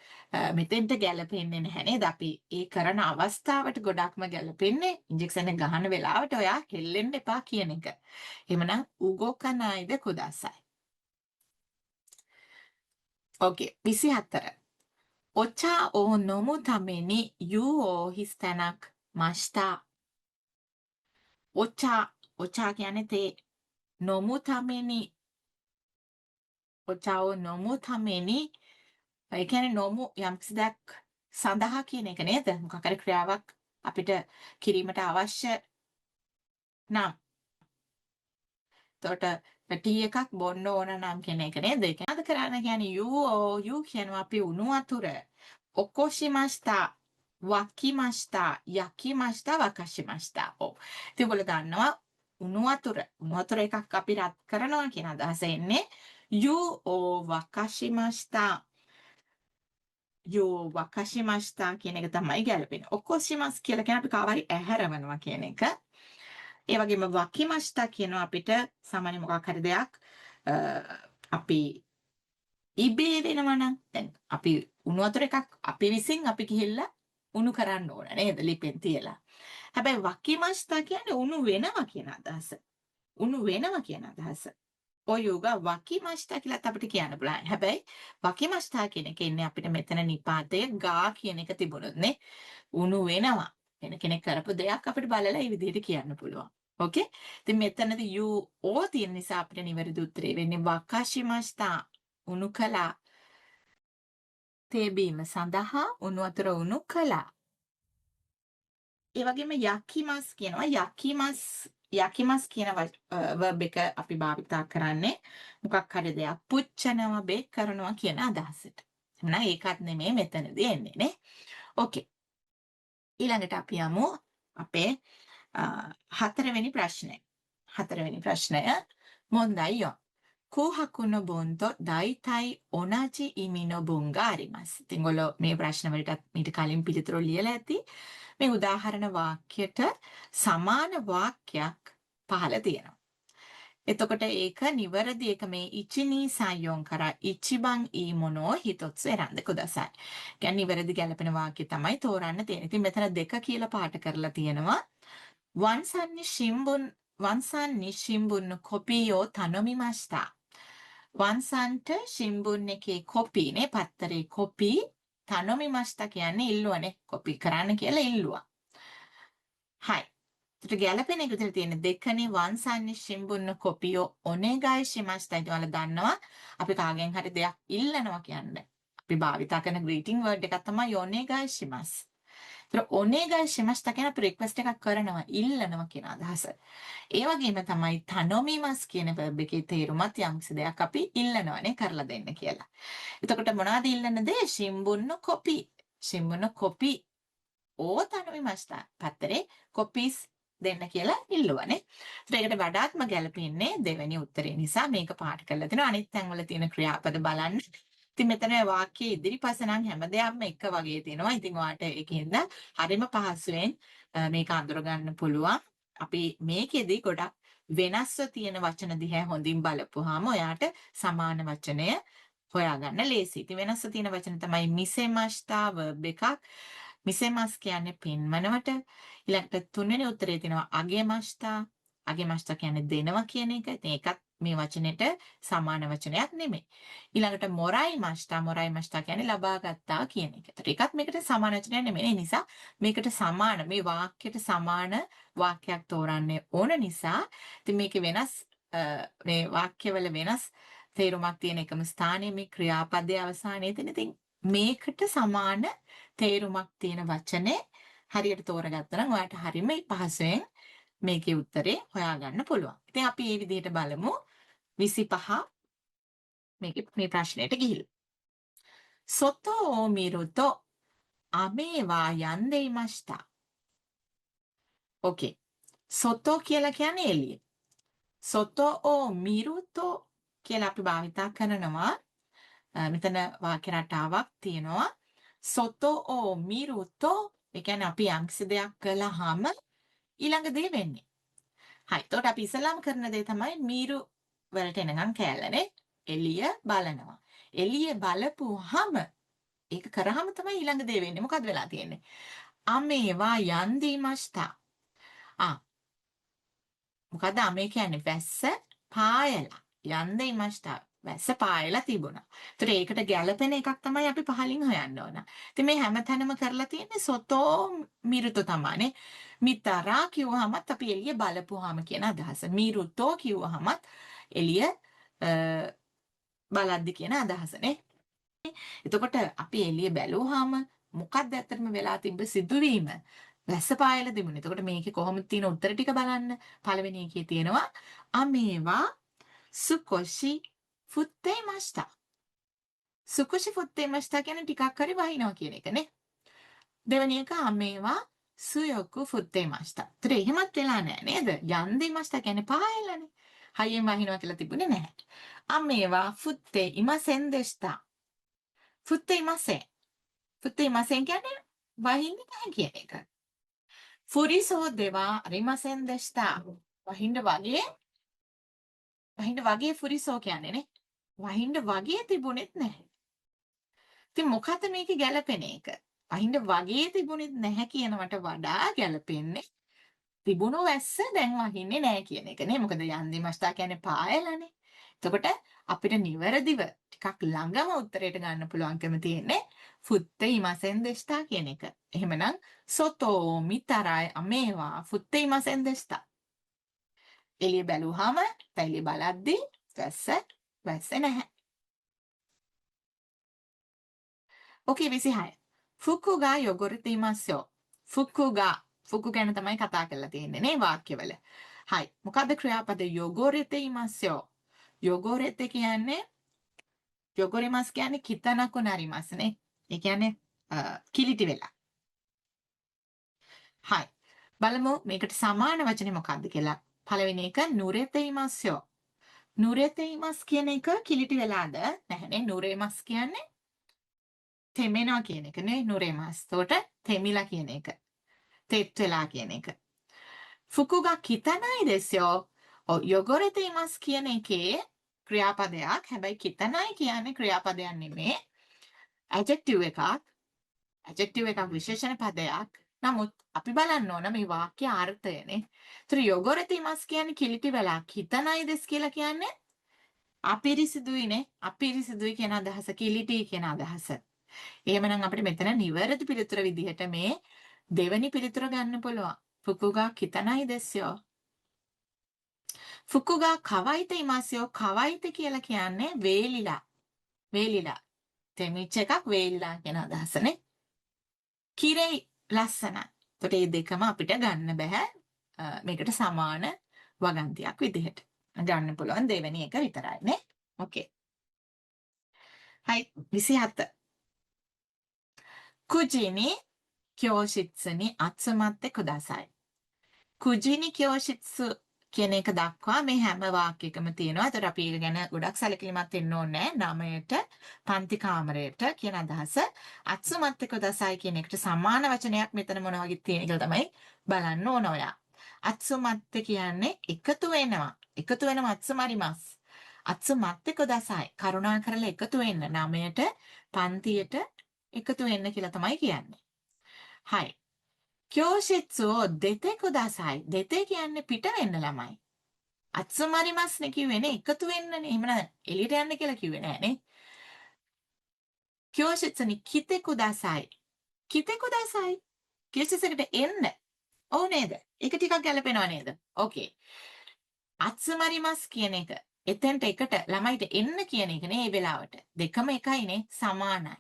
මෙතෙන්ට ගැලපෙන්නේ නැහැ නේද? අපි ඒ කරන අවස්ථාවට ගොඩක්ම ගැලපෙන්නේ ඉන්ජෙක්ෂන් එක ගහන වෙලාවට ඔයා හෙල්ලෙන්න එපා කියන එක. එහෙමනම් උගෝකනයිද කුදාසයි. ඕකේ 24. お茶を飲むために湯をひ捨てなくました。お茶කියන්නේ තේ. 飲むために お茶を飲むためにඒ කියන්නේ නොමු යම්කිසි දෙයක් සඳහා කියන එක නේද? මොකක් හරි ක්‍රියාවක් අපිට කිරීමට අවශ්‍ය නම් එතකොට ටී එකක් බොන්න ඕන නම් කියන එක නේද? ඒක නේද කරන්න කියන්නේ you කියනවා අපි උණු වතුර. ඔකොෂිමාස්තා වකිමාස්තා යකිමාස්තා වකෂිමාස්තා. ඔව්. ඉතින් ඔයගොල්ලෝ දන්නවා උණු වතුර එකක් අපි රත් කරනවා කියන අදහස එන්නේ you වකෂිමාස්තා යෝ වකෂිමස්තා කියන එක තමයි ගැලපෙන්නේ. ඔකොෂිමස් කියලා කියන්නේ අපි කාවරි ඇහැරවනවා කියන එක. ඒ වගේම වකිමස්තා කියනවා අපිට සාමාන්‍ය මොකක් හරි දෙයක් අපි ඉබේ වෙනවා නම් දැන් අපි උණු වතුර එකක් අපි විසින් අපි ගිහිල්ලා උණු කරන්න ඕන නේද ලිපෙන් තියලා. හැබැයි වකිමස්තා කියන්නේ උණු වෙනවා කියන අදහස. උණු වෙනවා කියන අදහස. ඔය යෝගා වකිමස්තා කියලාත් අපිට කියන්න පුළුවන්. හැබැයි වකිමස්තා කියන එක ඉන්නේ අපිට මෙතන නිපාතය ගා කියන එක තිබුණොත් නේ උණු වෙනවා. වෙන කෙනෙක් කරපු දෙයක් අපිට බලලා මේ විදිහට කියන්න පුළුවන්. ඕකේ? ඉතින් මෙතනදී you ඕ තියෙන නිසා අපිට නිවැරදි උත්තරේ වෙන්නේ වකෂිමස්තා උණු කළා. තේ බීම සඳහා උණු වතුර උණු කළා. ඒ වගේම යකිමස් කියනවා. යකිමස් කියන verb එක අපි භාවිතා කරන්නේ මොකක් හරි දෙයක් පුච්චනවා, බේක් කරනවා කියන අදහසට. එහෙනම් ඒකත් නෙමෙයි මෙතනදී එන්නේ නේ. ඕකේ. ඊළඟට අපි යමු අපේ හතරවෙනි ප්‍රශ්නය. හතරවෙනි ප්‍රශ්නය මොන්දයි යෝ. 紅白の盆と大体同じ意味の文があります. ඉතින් ඔයගොල්ලෝ මේ ප්‍රශ්න වලට මීට කලින් පිළිතුරු ලියලා ඇති. මේ උදාහරණ වාක්‍යයට සමාන වාක්‍යයක් පහළ තියෙනවා. එතකොට ඒක නිවැරදි එක මේ 1, 2, 3, 4から一番いいものを一つ選んでください. කියන්නේ නිවැරදි ගැලපෙන වාක්‍ය තමයි තෝරන්න තියෙන්නේ. ඉතින් මෙතන දෙක කියලා පාට කරලා තියෙනවා. ワンさんに新聞、ワンさんに新聞のコピーを頼みました. වන්සන්ට新聞 එකේ කොපි නේ පත්තරේ කොපි තනොමිමස්තා කියන්නේ ඉල්ලුවනේ කොපි කරන්න කියලා ඉල්ලුවා. හයි. ඒකට ගැලපෙන එක විතර තියෙන දෙකනේ වන්සන්නේ新聞 කොපිය ඔනෙගායි ශිමස්තා. ඉතින් ඔයාලා දන්නවා අපි කාගෙන් හරි දෙයක් ඉල්ලනවා කියන්නේ. අපි භාවිතා කරන greeting word එකක් තමයි ඔනෙගායි ශිමස්. ඒතර ඔනෙගායි ශිමස්තා කියන අපි request එකක් කරනවා ඉල්ලනවා කියන අදහස. ඒ වගේම තමයි තනොමිමස් කියන verb එකේ තේරුමත් යම්කිසි දෙයක් අපි ඉල්ලනවානේ කරලා දෙන්න කියලා. එතකොට මොනවද ඉල්ලන දේ? 新聞 කොපි. 新聞 කොපි ඕ තනොමිමස්තා. පත්තරේ කොපිස් දෙන්න කියලා ඉල්ලුවානේ. ඒකට වඩාත්ම ගැලපෙන්නේ දෙවෙනි උත්තරේ නිසා මේක පාට කරලා තිනවා. අනිත් තැන්වල තියෙන ක්‍රියාපද බලන්න. ඉතින් මෙතන වාක්‍යයේ ඉදිරිපස නම් හැම දෙයක්ම එක වගේ තියෙනවා. ඉතින් ඔයාලට ඒකෙන්ද හරිම පහසුවෙන් මේක අඳුර ගන්න පුළුවන්. අපි මේකෙදි ගොඩක් වෙනස්ව තියෙන වචන දිහා හොඳින් බලපුවාම ඔයාට සමාන වචනය හොයාගන්න ලේසියි. ඉතින් වෙනස්ව තියෙන වචන තමයි මිසෙමස්තා verb එකක්. මිසෙමස් කියන්නේ පෙන්වනවට. ඊළඟට තුන්වෙනි උත්තරේ තියෙනවා අගෙමස්තා. අගෙමස්තා කියන්නේ දෙනවා කියන එක. ඉතින් ඒකත් මේ වචනෙට සමාන වචනයක් නෙමෙයි. ඊළඟට මොරයිමස්තා. මොරයිමස්තා කියන්නේ ලබා ගත්තා කියන එක. ඒතර ඒකත් මේකට සමාන වචනයක් නෙමෙයි. ඒ නිසා මේකට සමාන මේ වාක්‍යයට සමාන වාක්‍යයක් තෝරන්න ඕන නිසා ඉතින් මේකේ වෙනස් මේ වාක්‍යවල වෙනස් තේරුමක් තියෙන එකම ස්ථානයේ මේ ක්‍රියාපදයේ අවසානයේ තියෙන ඉතින් මේකට සමාන තේරුමක් තියෙන වචනේ හරියට තෝරගත්තා නම් ඔයාලට හරිම පහසුවෙන් මේකේ උත්තරේ හොයාගන්න පුළුවන්. ඉතින් අපි මේ විදිහට බලමු 25 මේ ප්‍රශ්නෙට ගිහිල්ලා. 外を見ると雨は止んでいました. Okay. 外කියලා කියන්නේ එළිය. 外を見るとකියලා අපි භාවිතා කරනවා. මෙතන වාක්‍ය රටාවක් තියෙනවා. 外を見るとඒ කියන්නේ අපි යම්කිසි දෙයක් කළාම ඊළඟ දේ වෙන්නේ. හරි. එතකොට අපි ඉස්සලාම කරන දේ තමයි මීරු වලට එනනම් කෑල්ලනේ. එළිය බලනවා. එළිය බලපුවාම ඒක කරාම තමයි ඊළඟ දේ වෙන්නේ. මොකද්ද වෙලා තියෙන්නේ? අමේවා යන්දිමස්තා. මොකද අමේ කියන්නේ වැස්ස පායලා. යන්දිමස්තා. වැස්ස පායලා තිබුණා. ඒතර ඒකට ගැළපෙන එකක් තමයි අපි පහලින් හොයන්න ඕන. ඉතින් මේ හැමතැනම කරලා තියෙන්නේ සොතෝ මිරුතෝ තමයිනේ. මිතරා කිව්වහමත් අපි එළිය බලපුවාම කියන අදහස. මිරුතෝ කිව්වහමත් එළිය බලද්දි කියන අදහසනේ. එතකොට අපි එළිය බැලුවාම මොකක්ද ඇත්තටම වෙලා තිබ්බ සිදුවීම? වැස්ස පායලා තිබුණේ. එතකොට මේකේ කොහොමද තියෙන උත්තර ටික බලන්න. පළවෙනි එකේ තියෙනවා අමේවා සුකොෂි ෆුත්තේමස්තා. සුකොෂි ෆුත්තේමස්තා කියන්නේ ටිකක් හරි වහිනවා කියන එකනේ. දෙවෙනි එක අමේවා සුයොකු ෆුත්තේමස්තා. ඒතර එහෙමත් වෙලා නැහැ නේද? යන්දේමස්තා කියන්නේ පායලානේ. හයියෙන් වහිනවා කියලා තිබුණේ නැහැ. අමේවා ෆුත්තේ ඉමසෙන් දෙස්තා. ෆුත්තේ ඉමසෙන්. ෆුත්තේ ඉමසෙන් කියන්නේ වහින්නේ නැහැ කියන එක. ෆුරිසෝ දෙවා රිමසෙන් දෙස්තා. වහින්න වගේ ෆුරිසෝ කියන්නේ නේ. වහින්න වගේ තිබුණෙත් නැහැ. ඉතින් මොකද මේකේ ගැළපෙන එක? වහින්න වගේ තිබුණෙත් නැහැ කියනවට වඩා ගැළපෙන්නේ තිබුණු වැස්ස දැන් වහින්නේ නැහැ කියන එක නේ. මොකද යන්දිමස්තා කියන්නේ පායලානේ. එතකොට අපිට නිවැරදිව ටිකක් ළඟම උත්තරයට ගන්න පුළුවන්කම තියෙන්නේ ෆුත්තේ ඉමසෙන් දෙස්තා කියන එක. එහෙමනම් සොතෝ මිතරයි අමේවා ෆුත්තේ ඉමසෙන් දෙස්තා. එළිය බැලුවාම එළිය බලද්දී වැස්ස නැහැ. Okay 26. 服が汚れていますよ. 服が ෆුකු ගැන තමයි කතා කරලා තියෙන්නේ නේ වාක්‍යවල. හයි. මොකද්ද ක්‍රියාපද යොගොරෙතේ ඉමස්යෝ? යොගොරෙතේ කියන්නේ යොගොරිමස් කියන්නේ කිතනකු නරිමස් නේ. ඒ කියන්නේ කිලිටි වෙලා. හයි. බලමු මේකට සමාන වචනේ මොකක්ද කියලා. පළවෙනි එක නුරෙතේ ඉමස්යෝ. නුරෙතේ ඉමස් කියන එක කිලිටි වෙලාද? නැහැනේ. නුරේමස් කියන්නේ තෙමෙනවා කියන එක නේ නුරේමස්. එතකොට තෙමිලා කියන එක. තෙත් වෙලා කියන එක. ෆුකුගා කිතනයි දෙස්යෝ. යොගොරෙතේ ඉමස් කියන එකේ ක්‍රියාපදයක්. හැබැයි කිතනයි කියන්නේ ක්‍රියාපදයක් නෙමේ. ඇඩ්ජෙක්ටිව් එකක්. ඇඩ්ජෙක්ටිව් එකක් විශේෂණ පදයක්. නමුත් අපි බලන්න ඕන මේ වාක්‍ය අර්ථයනේ. ඒතර යොගොරෙතේ ඉමස් කියන්නේ කිලිටි වෙලා කිතනයි දෙස් කියලා කියන්නේ අපිරිසිදුයිනේ. අපිරිසිදුයි කියන අදහස කිලිටි කියන අදහස. එහෙමනම් අපිට මෙතන නිවැරදි පිළිතුර විදිහට මේ දෙවෙනි පිළිතුර ගන්න පුළුවන්. ෆුකුගා කිතනයි දෙස්යෝ. ෆුකුගා කවයිත ඉමස්යෝ. කවයිත කියලා කියන්නේ වේලිලා. වේලිලා. තෙමිච්ච එකක් වේලිලා කියන අදහසනේ. කිරෙයි ලස්සනයි. එතකොට මේ දෙකම අපිට ගන්න බෑ මේකට සමාන වගන්තියක් විදිහට. ගන්න පුළුවන් දෙවෙනි එක විතරයි නේ. ඕකේ. හයි 27. 9時に教室に集まってください. 9時に教室කියන එක දක්වා මේ හැම වාක්‍යයකම තියෙනවා. ඒතර අපි ඒක ගැන ගොඩක් සැලකිලිමත් වෙන්න ඕනේ. 9ට පන්ති කාමරයට කියන අදහස. අත්සුමත් කුදසයි කියන එකට සමාන වචනයක් මෙතන මොන වගේ තියෙන කියලා තමයි බලන්න ඕන ඔයා. අත්සුමත් කියන්නේ එකතු වෙනවා. එකතු වෙනවා අත්සුමරිමස්. අත්සුමත් කුදසයි. කරුණා කරලා එකතු වෙන්න 9ට පන්තියට එකතු වෙන්න කියලා තමයි කියන්නේ. හයි. 教室を出てください. 出てකියන්නේ පිට වෙන්න ළමයි. අත්සුමරිමස්නේ කිව්වේ නේ එකතු වෙන්නනේ. එහෙම නැත්නම් එළියට යන්න කියලා කිව්වේ නෑනේ. 教室に来てください. 来てください. 教室එකට එන්න. ඔව් නේද? ඒක ටිකක් ගැලපෙනව නේද? ඕකේ. අත්සුමරිමස් කියන එක එතෙන්ට එකට ළමයිට එන්න කියන එක නේ මේ වෙලාවට. දෙකම එකයිනේ සමානයි.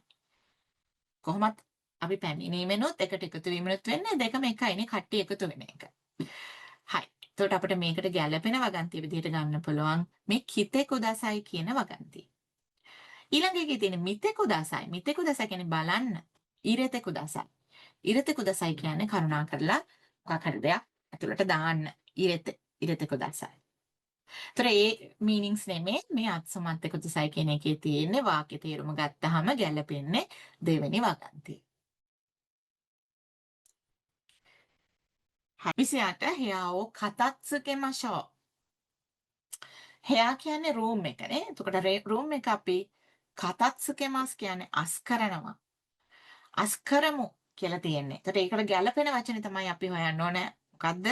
කොහොමත් අපි පැමිණීමෙනුත් එකට එකතු වීමනුත් වෙන්නේ දෙකම එකයිනේ කට්ටිය එකතු වෙන එක. හයි. එතකොට අපිට මේකට ගැළපෙන වගන්තිය විදිහට ගන්න පුළුවන් මේ කිතේ කුදසයි කියන වගන්තිය. ඊළඟ එකේ තියෙන මිතේ කුදසයි. මිතේ කුදසයි කියන්නේ බලන්න. ඉරතේ කුදසයි. ඉරතේ කුදසයි කියන්නේ කරුණා කරලා මොකක් හරි දෙයක් ඇතුළට දාන්න. ඉරතේ කුදසයි. ඒතර ඒ මීනින්ග්ස් නෙමෙයි මේ අත්සමත් කුදසයි කියන එකේ තියෙන්නේ වාක්‍ය තේරුම ගත්තාම ගැළපෙන්නේ දෙවෙනි වගන්තිය. 28 部屋を片付けましょう. 部屋කියන්නේ room එක නේ. එතකොට room එක අපි කතත්සුකෙමස් කියන්නේ අස් කරනවා. අස් කරමු කියලා තියෙන්නේ. එතකොට ඒකට ගැළපෙන වචනේ තමයි අපි හොයන්න ඕනේ. මොකද්ද?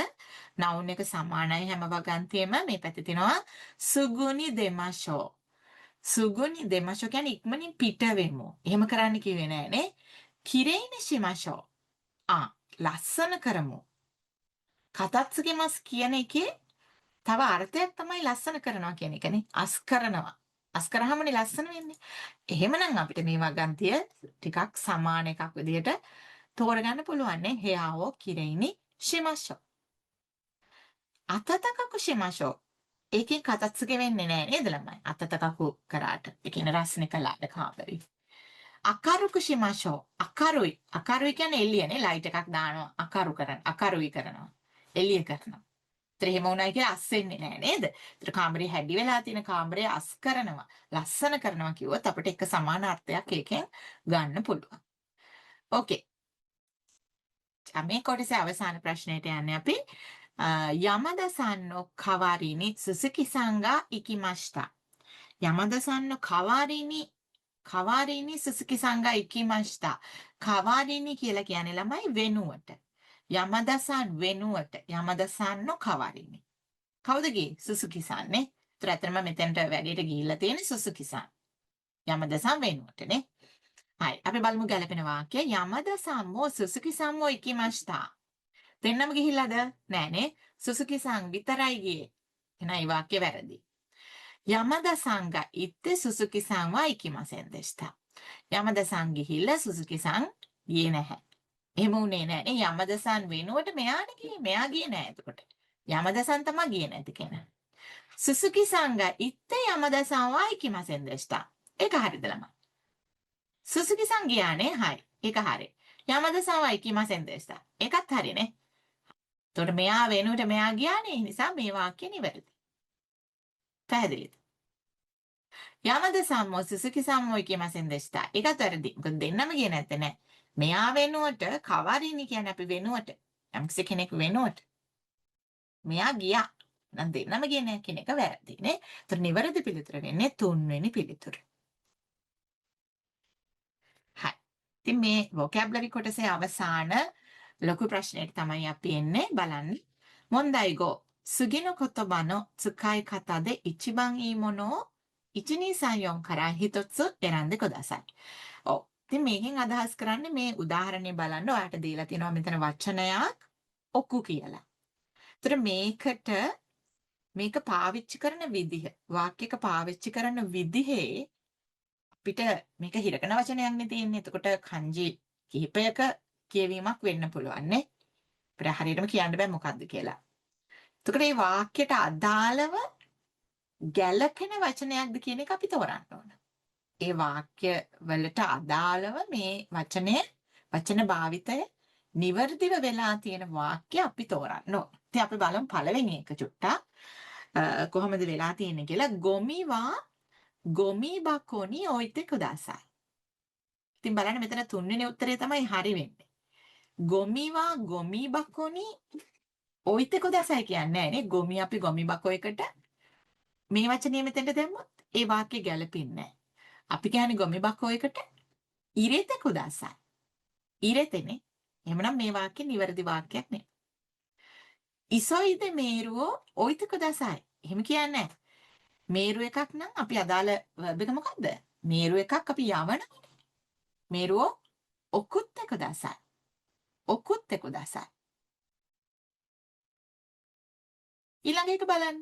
noun එක සමානයි හැම වගන්තියෙම මේ පැත්තේ තියෙනවා සුගුනි දෙමෂෝ. සුගුනි දෙමෂෝ කියන්නේ ඉක්මනින් පිට වෙමු. එහෙම කරන්න කිව්වේ නෑනේ. කිරේනි ශිමෂෝ. ලස්සන කරමු. කතත්සුකෙමස් කියන එකේ තව අර්ථයක් තමයි ලස්සන කරනවා කියන එකනේ. අස් කරනවා. අස් කරාමනේ ලස්සන වෙන්නේ. එහෙමනම් අපිට මේ වගන්තිය ටිකක් සමාන එකක් විදිහට තෝරගන්න පුළුවන් නේ. හේයාවෝ කිරෙයිනි ශිමෂෝ. අතතකකු ශිමෂෝ. ඒකෙන් කතත්සුකෙ වෙන්නේ නැහැ නේද ළමයි? අතතකකු කරාට. ඒ කියන්නේ රස්නේ කළාට කාමරේ. අකරුකු ශිමෂෝ. අකරුයි. අකරුයි කියන්නේ එළියනේ. ලයිට් එකක් දානවා. අකරුයි කරනවා. එළිය කරනවා. ඒතර එහෙම වුණයි කියලා අස් වෙන්නේ නැහැ නේද? ඒතර කාමරේ හැඩි වෙලා තියෙන කාමරේ අස් කරනවා, ලස්සන කරනවා කිව්වොත් අපිට එක සමාන අර්ථයක් ඒකෙන් ගන්න පුළුවන්. ඕකේ. මේ කොටසේ අවසාන ප්‍රශ්නයට යන්නේ අපි. යමදාさんの代わりに鈴木さんが行きました. 山田さんの代わりに鈴木さんが行きました. 代わりにකියලා කියන්නේ ළමයි වෙනුවට. යමදාさんවෙනුවට. යමදාさんの代わりに. කවුද ගියේ? සුසුකි-san නේ. ඒතර ඇත්තටම මෙතෙන්ට වැඩේට ගිහිල්ලා තියෙන්නේ සුසුකි-san. යමදා-san වෙනුවට නේ. හයි. අපි බලමු ගැලපෙන වාක්‍ය. යමදා-sanもසුසුකි-sanも行きました. දෙන්නම ගිහිල්ලාද? නෑනේ. සුසුකි-san විතරයි ගියේ. එහෙනම් මේ වාක්‍ය වැරදි. යමදා-sanが行ってසුසුකි-sanは行きませんでした. යමදා-san ගිහිල්ලා සුසුකි-san ගියේ නැහැ. එහෙම උනේ නැහැ නේ. යමදසන් වෙනුවට මෙයානේ ගියේ. මෙයා ගියේ නැහැ එතකොට. යමදසන් තමයි ගියේ නැති කෙනා. සුසුකි සංග ඉත්තේ යමදසන් වා ඉකිමසෙන් දෙෂ්ටා. ඒක හරිද ළමයි? සුසුකි සං ගියානේ. හරි. ඒක හරි. යමදසන් වා ඉකිමසෙන් දෙෂ්ටා. ඒකත් හරිනේ. එතකොට මෙයා වෙනුවට මෙයා ගියානේ. ඒ නිසා මේ වාක්‍ය නිවැරදි. පැහැදිලිද? යමද සම්මෝ සුසුකි සම්මෝ ඉකිමසෙන් දෙෂ්ටා. ඒකත් වැරදි. මොකද දෙන්නම ගියේ නැත්තේ නෑ. මෙයා වෙනුවට කවරිනි කියන්නේ අපි වෙනුවට. යම්කිසි කෙනෙක් වෙනුවට. මෙයා ගියා. නම් දෙන්නම ගියේ නෑ කියන එක වැරදි නේ. ඒතර නිවැරදි පිළිතුර වෙන්නේ තුන්වෙනි පිළිතුර. හරි. ඉතින් මේ vocabulary කොටසේ අවසාන ලොකු ප්‍රශ්නයට තමයි අපි එන්නේ බලන්න. මොන්දයිගෝ සුගිනෝ කොතබාの 使い方で一番いいものを1234から一つ選んでください. ඔව්. ඉතින් මේකෙන් අදහස් කරන්නේ මේ උදාහරණය බලන්න ඔයාලට දීලා තියෙනවා මෙතන වචනයක් ඔක්කු කියලා. ඒතර මේක පාවිච්චි කරන විදිහ වාක්‍යයක පාවිච්චි කරන විදිහේ අපිට මේක හිරකන වචනයක්නේ තියෙන්නේ. එතකොට kanji කිහිපයක කියවීමක් වෙන්න පුළුවන් නේ. අපිට හරියටම කියන්න බෑ මොකද්ද කියලා. එතකොට මේ වාක්‍යයට අදාළව ගැළපෙන වචනයක්ද කියන එක අපි තෝරන්න ඕන. ඒ වාක්‍ය වලට අදාළව මේ වචන භාවිතය නිවර්දිව වෙලා තියෙන වාක්‍ය අපි තෝරන්න ඕන. ඉතින් අපි බලමු පළවෙනි එක චුට්ටක් කොහොමද වෙලා තියෙන්නේ කියලා. ගොමි බකොනි ඔයිතේ කුදාසයි. ඉතින් බලන්න මෙතන තුන්වෙනි උත්තරේ තමයි හරි වෙන්නේ. ගොමි බකොනි ඔයිතේ කුදාසයි කියන්නේ නැහැ නේ. ගොමි අපි ගොමි බකෝ එකට මේ වචනේ මෙතෙන්ට දැම්මොත් ඒ වාක්‍ය ගැලපෙන්නේ නැහැ. අපි කියන්නේ ගොමි බකෝ එකට ඉරෙතේ කුදාසයි. ඉරෙතේනේ. එහෙමනම් මේ වාක්‍ය නිවැරදි වාක්‍යයක් නේ. ඉසොයිදේ මේරුවෝ ඔයිතේ කුදාසයි. එහෙම කියන්නේ නැහැ. මේරු එකක් නම් අපි අදාළ verb එක මොකද්ද? මේරු එකක් අපි යවනනේ. මේරුවෝ ඔකුත්තේ කුදාසයි. ඔකුත්තේ කුදාසයි. ඊළඟ එක බලන්න.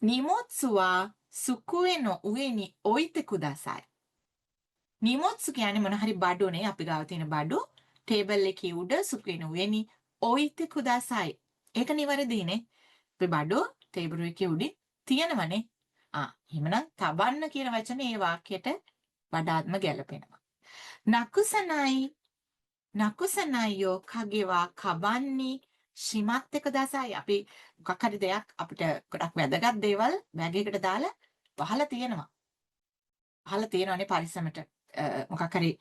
නිමොත්සුවා සුකුවේ නො උවේ ni ඔයිතේ කුදාසයි. නිමොත්සු කියන්නේ මොන හරි බඩුනේ අපි ගාව තියෙන බඩු ටේබල් එකේ උඩ සුකුවේ no උවේ ni ඔයිතේ කුදාසයි. ඒක නිවැරදිනේ. අපි බඩු ටේබල් එකේ උඩින් තියෙනවනේ. එහෙමනම් තබන්න කියන වචනේ මේ වාක්‍යයට වඩාත්ම ගැලපෙනවා. නකුසනයියෝ කගේවා කබන්නි ශිමත් එක දසයි. අපි මොකක් හරි දෙයක් අපිට ගොඩක් වැදගත් දේවල් බෑග් එකකට දාලා වහලා තියෙනවා. වහලා තියෙනවනේ පරිස්සමට. මොකක් හරි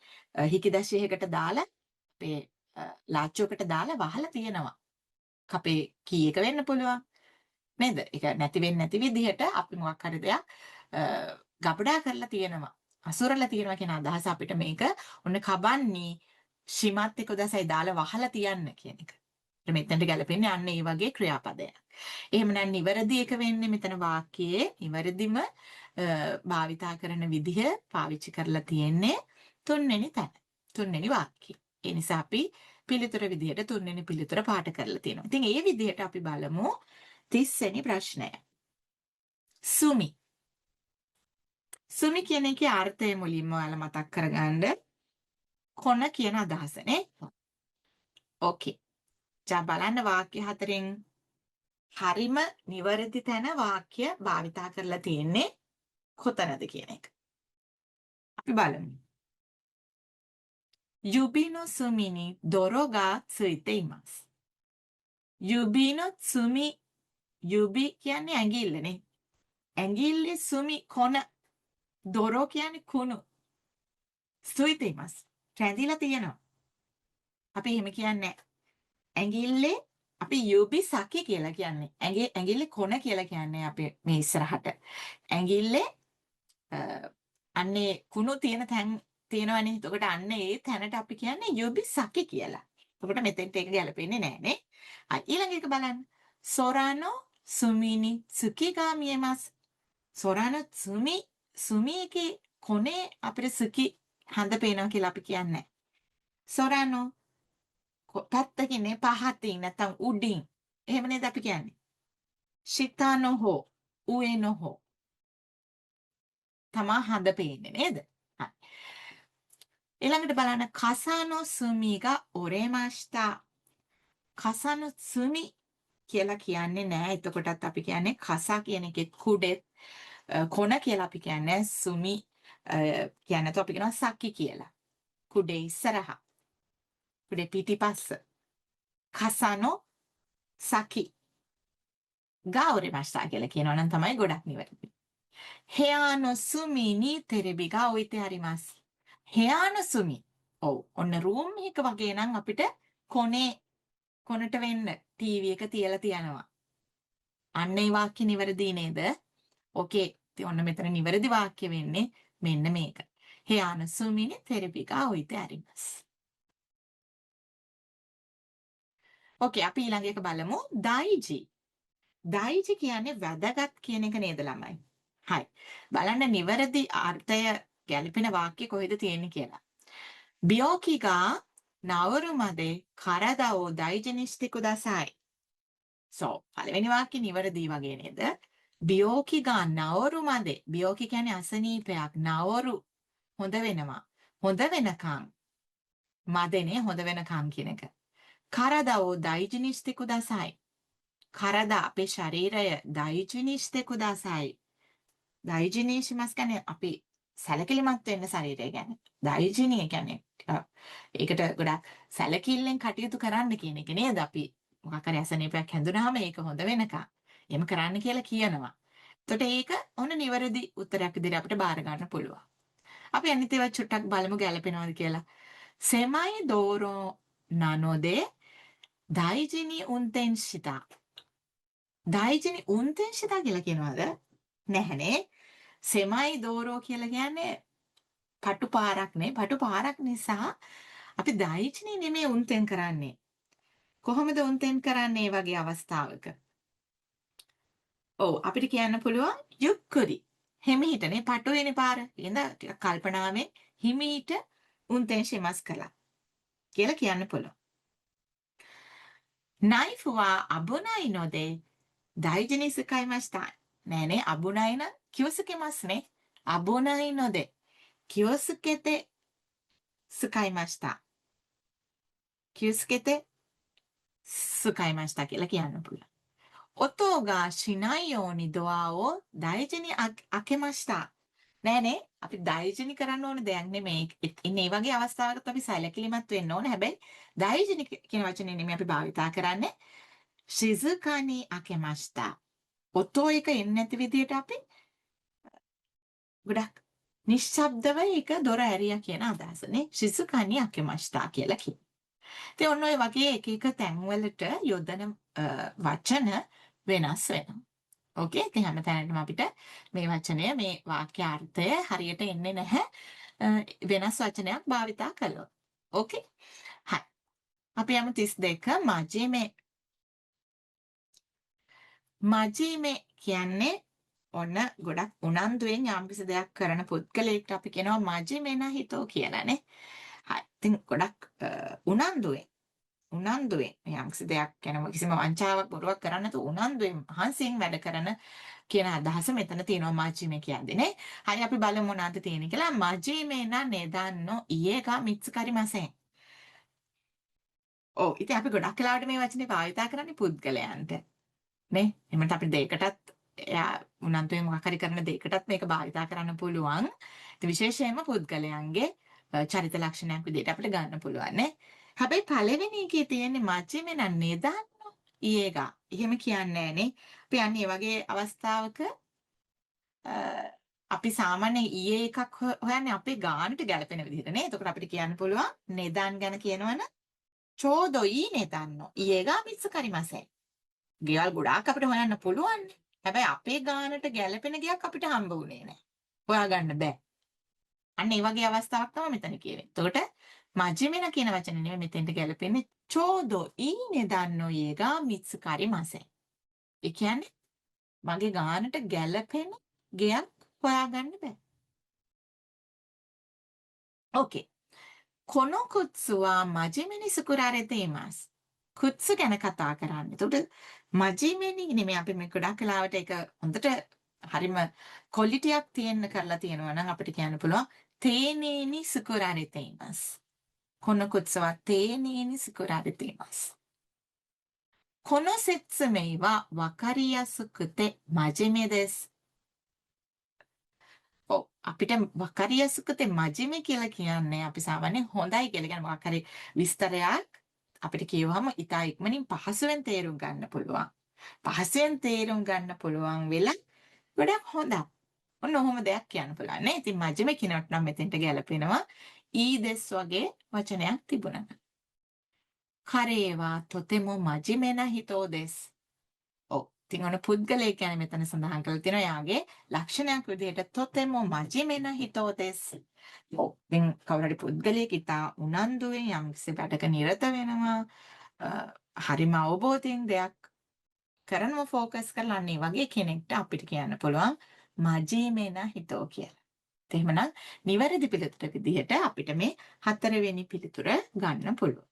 හිකිදැසියකට දාලා අපේ ලාච්චුවකට දාලා වහලා තියෙනවා. අපේ කී එක වෙන්න පුළුවන්. නේද? ඒක නැති වෙන්නේ නැති විදිහට අපි මොකක් හරි දෙයක් ගබඩා කරලා තියෙනවා. අසුරලා තියෙනවා කියන අදහස අපිට මේක ඔන්න කබන්නේ ශිමත් එක දසයි දාලා වහලා තියන්න කියන එක. මෙතනට ගැලපෙන්නේ අන්න ඒ වගේ ක්‍රියාපදයක්. එහෙමනම් නිවැරදි එක වෙන්නේ මෙතන වාක්‍යයේ නිවැරදිම භාවිතා කරන විදිහ පාවිච්චි කරලා තියෙන්නේ තුන්වෙනි තැන. තුන්වෙනි වාක්‍යය. ඒ නිසා අපි පිළිතුර විදිහට තුන්වෙනි පිළිතුර පාට කරලා තියෙනවා. ඉතින් ඒ විදිහට අපි බලමු 30 වෙනි ප්‍රශ්නය. සුමි. සුමි කියන එකේ අර්ථය මුලින්ම ඔයාලා මතක් කරගන්න. කොන කියන අදහසනේ. ඕකේ. ජා බලන්න වාක්‍ය හතරෙන් හරිම නිවැරදි තැන වාක්‍ය භාවිතා කරලා තියෙන්නේ කොතනද කියන එක. අපි බලමු. යුබි no sumi ni doro ga tsuite imasu. යුබි no sumi යුබි කියන්නේ ඇඟිල්ලනේ. ඇඟිල්ලේ සුමි කොන දොරෝ කියන්නේ කුණු. tsuite imasu. රැඳිලා තියෙනවා. අපි එහෙම කියන්නේ ඇඟිල්ලේ අපි යුබි සකි කියලා කියන්නේ. ඇඟිල්ලේ කොන කියලා කියන්නේ අපි මේ ඉස්සරහට. ඇඟිල්ලේ අන්නේ කුණු තියෙන තැන් තියෙනවනේ. එතකොට අන්න ඒ තැනට අපි කියන්නේ යුබි සකි කියලා. එතකොට මෙතෙන්ට ඒක ගැලපෙන්නේ නැහැ නේ. ඊළඟ එක බලන්න. සොරානෝ සුමිනි සුකිගා මියමස්. සොරානෝ සුමි එකේ කොනේ අපිට සුකි හඳ පේනවා කියලා අපි කියන්නේ. සොරානෝ පැත්තකිනේ පහතින් නැත්නම් උඩින්. එහෙම නේද අපි කියන්නේ. ශිතානෝ හෝ උේනෝ හෝ තමා හඳ පේන්නේ නේද? ඊළඟට බලන්න කසානෝ සුමිගා ඔරේමාෂිතා. කසානෝ සුමි කියලා කියන්නේ නෑ. එතකොටත් අපි කියන්නේ කසා කියන එකේ කුඩෙත් කොන කියලා අපි කියන්නේ සුමි කියන්නේ તો අපි කියනවා සකි කියලා. කුඩේ ඉස්සරහා. කුඩේ පිටිපස්ස. කසානෝ සකි ගා ඔරේමාෂිතා කියලා කියනවා නම් තමයි ගොඩක් නිවැරදි. 部屋の隅にテレビが置いてあります. 部屋の隅. ඔව්. ඔන්න රූම් එක වගේ නම් අපිට කොනට වෙන්න ටීවී එක තියලා තියනවා. අන්න ඒ වාක්‍ය නිවැරදි නේද? ඕකේ. ඉතින් ඔන්න මෙතන නිවැරදි වාක්‍ය වෙන්නේ මෙන්න මේක. 部屋の隅にテレビが置いてあります. ඕකේ. අපි ඊළඟ එක බලමු. daiji. daiji කියන්නේ වැදගත් කියන එක නේද ළමයි? හරි. බලන්න නිවැරදි අර්ථය ගැලපෙන වාක්‍ය කොහෙද තියෙන්නේ කියලා. 病気が治るまで体を大事にしてください.そう。පළවෙනි වාක්‍ය නිවැරදි වගේ නේද? 病気が治るまで. 病気කියන්නේ අසනීපයක්. 治る. හොඳ වෙනවා. හොඳ වෙනකන්. මදනේ හොඳ වෙනකන් කියන එක. 体を大事にしてください. 体 අපේ ශරීරය 大事にしてください. 大事にしますකියන්නේ අපි සැලකිලිමත් වෙන්න ශරීරය ගැන. 大事にකියන්නේ ඒකට ගොඩක් සැලකිල්ලෙන් කටයුතු කරන්න කියන එක නේද? අපි මොකක් හරි අසනීපයක් හැදුනහම ඒක හොඳ වෙනකම් එහෙම කරන්න කියලා කියනවා. එතකොට ඒක ඔන්න නිවැරදි උත්තරයක් විදිහට අපිට බාර ගන්න පුළුවන්. අපි අනිත් ඒවා චුට්ටක් බලමු ගැලපෙනවද කියලා. 狭い道路なので大事に運転した. 大事に運転したකියලා කියනවාද? නැහනේ. 狭い道路කියලා කියන්නේ පටු පාරක් නේ. පටු පාරක් නිසා අපි දෛචිනි නෙමෙයි උන්තෙන් කරන්නේ. කොහොමද උන්තෙන් කරන්නේ මේ වගේ අවස්ථාවක? ඔව් අපිට කියන්න පුළුවන් යුක්කුරි. හිමිහිටනේ පටු වෙන පාර. එහෙනම් ටිකක් කල්පනාවෙන් හිමිහිට උන්තෙන් ශිමස් කළා කියලා කියන්න පුළුවන්. ナイフは危ないので大事に使いました. නෑනේ危ないな気をつけますね. 危ないので気をつけて使いました. 気をつけて使いましたකියලා කියන්න පුළුවන්. 音がしないようにドアを大事に開けました. නෑනේ අපි大事にකරන්න ඕන දෙයක් නෙමෙයි. ඉන්නේ මේ වගේ අවස්ථාවකට අපි සැලකිලිමත් වෙන්න ඕන. හැබැයි 大事にකියන වචනේ නෙමෙයි අපි භාවිතා කරන්නේ. 静かに開けました. ඔතෝ එක එන්නේ නැති විදිහට අපි ගොඩක් නිශ්ශබ්දව ඒක දොර ඇරියා කියන අදහසනේ. 静かに開けましたකියලා කියනවා. ඉතින් ඔන්න ඔය වගේ එක එක තැන්වලට යොදන වචන වෙනස් වෙනවා. ඕකේ. ඉතින් හැමතැනටම අපිට මේ වචනය මේ වාක්‍යාර්ථය හරියට එන්නේ නැහැ. වෙනස් වචනයක් භාවිතා කළොත්. ඕකේ. හරි. අපි යමු 32 මජිමේ. මජිමේ කියන්නේ ඔන්න ගොඩක් උනන්දුවෙන් යම්කිසි දෙයක් කරන පුද්ගලයෙක්ට අපි කියනවා මජිමෙන හිතෝ කියලානේ. හරි. ඉතින් ගොඩක් උනන්දුවෙන් යම්කිසි දෙයක් ගැන කිසිම වංචාවක් බොරුවක් කරන්නේ නැතුව උනන්දුවෙන් මහන්සියෙන් වැඩ කරන කියන අදහස මෙතන තියෙනවා මජිමේ කියන්නේ නේ. හරි අපි බලමු මොනවද තියෙන්නේ කියලා. මජිමෙන නෙදන්නෝ ඉයේගා මිත්සුකරිමසෙන්. ඔව් ඉතින් අපි ගොඩක් වෙලාවට මේ වචනේ භාවිතා කරන්නේ පුද්ගලයන්ට. නේ? එහෙනම් අපි දෙයකටත් එයා උනන්දුවෙන් මොකක් හරි කරන දෙයකටත් මේක භාවිතා කරන්න පුළුවන්. ඉතින් විශේෂයෙන්ම පුද්ගලයන්ගේ චරිත ලක්ෂණයක් විදිහට අපිට ගන්න පුළුවන් නේ. හැබැයි පළවෙනි එකේ තියෙන්නේ මජ්ජිමෙන නෙදන්නෝ ඊයේගා. එහෙම කියන්නේ නෑනේ. අපි යන්නේ මේ වගේ අවස්ථාවක අපි සාමාන්‍ය ඊයේ එකක් හොයන්නේ අපේ ගානට ගැලපෙන විදිහට නේ. එතකොට අපිට කියන්න පුළුවන් නෙදන් ගැන කියනවනම් චෝදෝ ඊ නෙදන්නෝ ඊයේගා මිත්සුකරිමසෙන්. ගෙවල් ගොඩාක් අපිට හොයන්න පුළුවන්. හැබැයි අපේ ගානට ගැලපෙන ගයක් අපිට හම්බ වුණේ නැහැ. හොයාගන්න බෑ. අන්න ඒ වගේ අවස්ථාවක් තමයි මෙතන කියවෙන්නේ. එතකොට මජ්ජිමෙන කියන වචනේ නෙමෙයි මෙතෙන්ට ගැලපෙන්නේ චෝදෝ ඊනේ දන්නෝ යේගා මිත්සුකරිමසෙන්. ඒ කියන්නේ මගේ ගානට ගැලපෙන ගයක් හොයාගන්න බෑ. ඕකේ. この靴は真面目に作られています. කුත්සු ගැන කතා කරන්නේ. එතකොට මජිමෙනි නෙමෙයි අපි මේ ගොඩක් වෙලාවට ඒක හොඳට හරිම ක්වොලිටියක් තියෙන්න කරලා තියෙනවා නම් අපිට කියන්න පුළුවන් 丁寧に作られています。この靴は丁寧に作られています。この説明はわかりやすくて真面目です。අපිට වකරියසුකත මජිම කියලා කියන්නේ අපි සාමාන්‍යයෙන් හොඳයි කියලා කියන්නේ මොකක් හරි විස්තරයක් අපිට කියවහම ඉතා ඉක්මනින් පහසුවෙන් තේරුම් ගන්න පුළුවන්. පහසුවෙන් තේරුම් ගන්න පුළුවන් වෙලා ගොඩක් හොඳයි. ඔන්න ඔහොම දෙයක් කියන්න පුළුවන් නේ. ඉතින් මජිම කියනට නම් මෙතෙන්ට ගැලපෙනවා. ඊදෙස් වගේ වචනයක් තිබුණා. 彼はとても真面目な人です. ඔව්. ඉතින් ඔන්න පුද්ගලයෙක් ගැන මෙතන සඳහන් කරලා තියෙනවා. යාගේ ලක්ෂණයක් විදිහට とても 真面目な人です. ඔව්. ඉතින් කවුරු හරි පුද්ගලයෙක් ඉතා උනන්දුවෙන් යම්කිසි වැඩක නිරත වෙනවා. හරිම අවබෝධයෙන් දෙයක් කරනවා ફોකස් කරලා අන්න ඒ වගේ කෙනෙක්ට අපිට කියන්න පුළුවන් 真面目な人 කියලා. එහෙමනම් නිවැරදි පිළිතුර විදිහට අපිට මේ හතරවෙනි පිළිතුර ගන්න පුළුවන්.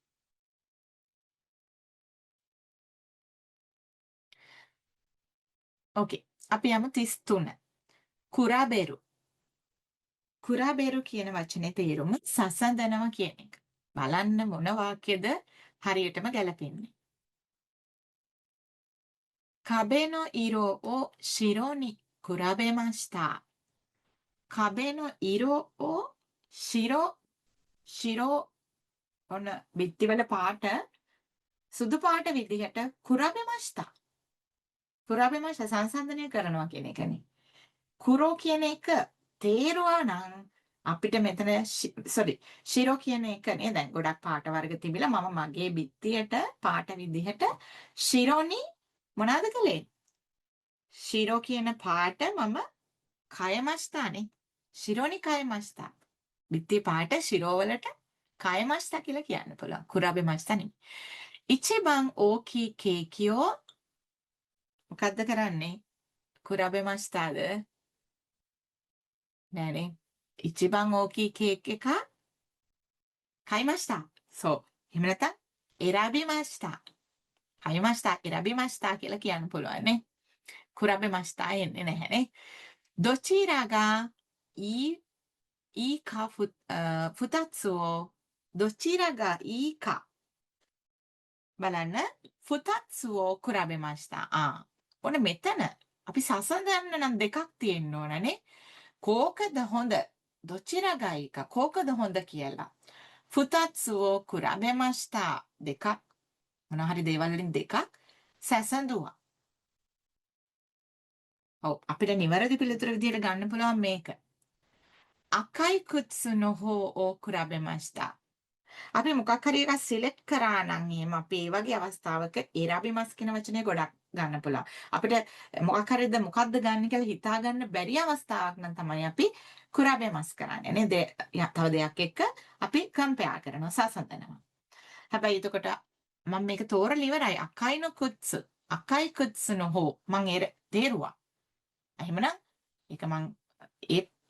ඕකේ. අපි යමු 33. කුරාබෙරු. කුරාබෙරු කියන වචනේ තේරුම සසඳනවා කියන එක. බලන්න මොන වාක්‍යද හරියටම ගැලපෙන්නේ. 壁の色を白に比べました. 壁の色を白 ඔන්න බිත්තිවල පාට සුදු පාට විදිහට කුරාබෙමස්තා. කුරාබෙමස්තා සංසන්දනය කරනවා කියන එකනේ. කුරෝ කියන එක තේරුවා නම් අපිට මෙතන ශිරෝ කියන එක නේ දැන් ගොඩක් පාට වර්ග තිබිලා මම මගේ බිත්තියට පාට විදිහට ශිරෝනි මොනවද කළේ? ශිරෝ කියන පාට මම කයමස්තානේ. ශිරෝනි කයමස්තා. බිත්ති පාට ශිරෝ වලට කයමස්තා කියලා කියන්න පුළුවන්. කුරාබෙමස්තා නෙමෙයි. ඉචිබන් ඕකි කේකියෝ මොකද්ද කරන්නේ? කුරාබෙමස්තාද? නෑනේ. ඉචිබන් ඕකි කේක් එක කයිමස්තා.そう. එහෙම නැත්නම් එරාබිමස්තා. කයිමස්තා එරාබිමස්තා කියලා කියන්න පුළුවන් නේ. කුරාබෙමස්තා එන්නේ නැහැනේ. දොචිරාගා ඊකා ෆුතත්සුෝ දොචිරාගා ඊකා බලන්න ෆුතත්සුෝ කුරාබෙමස්තා. ඔන්න මෙතන අපි සසඳන්න නම් දෙකක් තියෙන්න ඕනනේ. කෝකද හොඳ දොචිරාගා ඊකා කෝකද හොඳ කියලා. ෆුතත්සුෝ කුරාබෙමස්තා දෙකක් මොන හරි දේවල් වලින් දෙකක් සැසඳුවා. ඔව් අපිට නිවැරදි පිළිතුර විදියට ගන්න පුළුවන් මේක. අකයි කුත්සු නොහෝ ඕ කුරාබෙමස්තා. අපි මොකක් හරි එකක් සිලෙක්ට් කරා නම් එහෙම අපි ඒ වගේ අවස්ථාවක එරාබිමස් කියන වචනේ ගොඩක් ගන්න පුළුවන්. අපිට මොකක් හරිද මොකද්ද ගන්න කියලා හිතා ගන්න බැරි අවස්ථාවක් නම් තමයි අපි කුරාබෙමස් කරන්නේ නේද? තව දෙයක් එක්ක අපි කම්පෙයාර් කරනවා සසඳනවා. හැබැයි එතකොට මම මේක තෝරලා ඉවරයි. අකයිනෝ කුත්සු අකයි කුත්සු නොහෝ මම තේරුවා. එහෙමනම් ඒක මම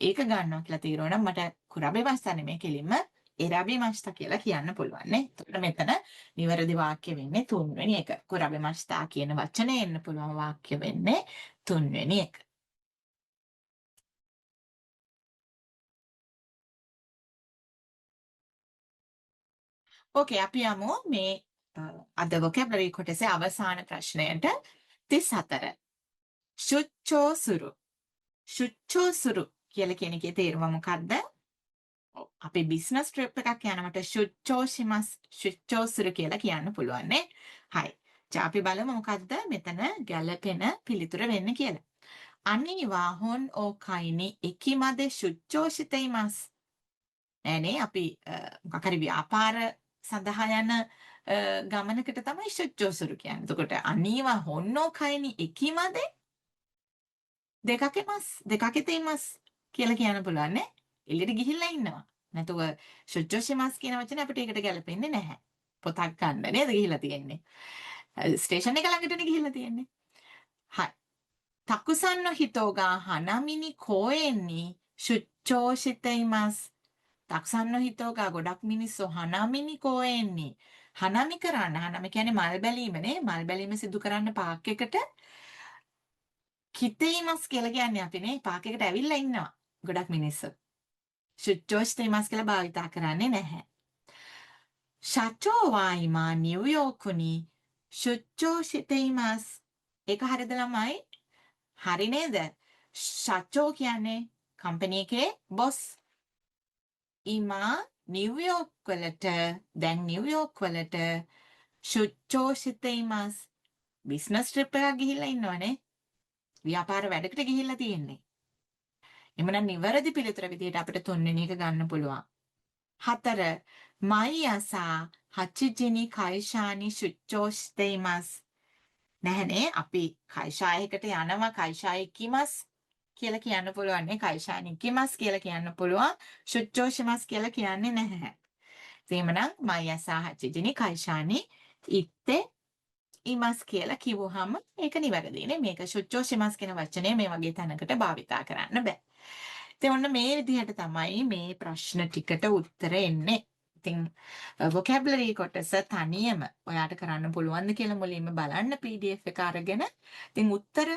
ඒක ගන්නවා කියලා තීරණය නම් මට කුරාබෙමස්තා නෙමෙයි කෙලින්ම එරාබිමස්තා කියලා කියන්න පුළුවන් නේ. එතකොට මෙතන නිවැරදි වාක්‍ය වෙන්නේ තුන්වෙනි එක. කුරාබෙමස්තා කියන වචනේ එන්න පුළුවන් වාක්‍ය වෙන්නේ තුන්වෙනි එක. ඕකේ අපි යමු මේ අද vocabulary කොටසේ අවසාන ප්‍රශ්නයට 34. ශුච්චෝ සුරු. ශුච්චෝ සුරු කියලා කියන එකේ තේරුම මොකක්ද? අපි බිස්නස් ට්‍රිප් එකක් යනකොට ශුච්චෝ ශිමස් ශුච්චෝ සුරු කියලා කියන්න පුළුවන් නේ. හයි. අපි බලමු මොකද්ද මෙතන ගැළපෙන පිළිතුර වෙන්නේ කියලා. අනිවා හොන් ඕ කයිනි එකිමද ශුච්චෝ ශිතෙයිමස්. නෑනේ අපි මොකක් හරි ව්‍යාපාර සඳහා යන ගමනකට තමයි ශුච්චෝ සුරු කියන්නේ. එතකොට අනිවා හොන් ඕ කයිනි එකිමද දෙකකෙතෙයිමස් කියලා කියන්න පුළුවන් නේ. එළියට ගිහිල්ලා ඉන්නවා. නැතුව ශුච්චෝෂිමස් කියන වචනේ අපිට ඒකට ගැලපෙන්නේ නැහැ. පොතක් ගන්න නේද ගිහිල්ලා තියෙන්නේ. ස්ටේෂන් එක ළඟටනේ ගිහිල්ලා තියෙන්නේ. හරි. තකුසන් නො හිතෝ ගා හනමිනි කෝයෙන්නි ශුච්චෝෂිතෙයිමස්. තකුසන් නො හිතෝ ගා ගොඩක් මිනිස්සු හනමිනි කෝයෙන්නි. හනමි කරන්න හනමි කියන්නේ මල් බැලීමනේ. මල් බැලීම සිදු කරන්න පාක් එකට කිතෙයිමස් කියලා කියන්නේ අපිනේ පාක් එකට ඇවිල්ලා ඉන්නවා. ගොඩක් මිනිස්සු. ශුච්චෝ ශිතේමාස් කියලා භාවිතා කරන්නේ නැහැ. ශචෝ වා ඉමා නිව්යෝර්කුに出張しています. ඒක හරියද ළමයි? හරි නේද? ශචෝ කියන්නේ කම්පැනි එකේ බොස්. ඉමා නිව්යෝර්ක් වලට දැන් නිව්යෝර්ක් වලට ශුච්චෝ ශිතේමාස්. බිස්නස් ට්‍රිප් එකක් ගිහිල්ලා ඉන්නවනේ. ව්‍යාපාර වැඩකට ගිහිල්ලා තියෙන්නේ. එමනම් නිවැරදි පිළිතුර විදිහට අපිට තුන්වෙනි එක ගන්න පුළුවන්. 4. 毎朝8時に会社に出張しています. නැහනේ අපි කයිෂායකට යනවා කයිෂාය ඉකිමස් කියලා කියන්න පුළුවන් නේ කයිෂාන ඉකිමස් කියලා කියන්න පුළුවන් ශුච්චෝ ශිමස් කියලා කියන්නේ නැහැ. එතෙමනම් 毎朝8時に会社に行っていますකියලා කිව්වහම ඒක නිවැරදිනේ. මේක ශුච්චෝ ශිමස් කියන වචනය මේ වගේ තැනකට භාවිතා කරන්න බෑ. ඉතින් ඔන්න මේ විදිහට තමයි මේ ප්‍රශ්න ටිකට උත්තර එන්නේ. ඉතින් vocabulary කොටස තනියම ඔයාට කරන්න පුළුවන්ද කියලා මුලින්ම බලන්න PDF එක අරගෙන ඉතින් උත්තර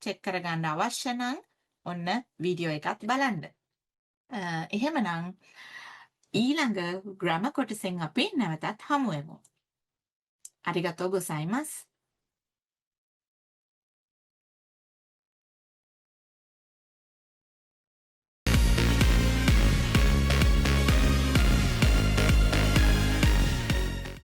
චෙක් කරගන්න අවශ්‍ය නම් ඔන්න වීඩියෝ එකත් බලන්න. එහෙමනම් ඊළඟ grammar කොටසෙන් අපි නැවතත් හමු වෙමු. අරිගතෝ ගොසයිමස්.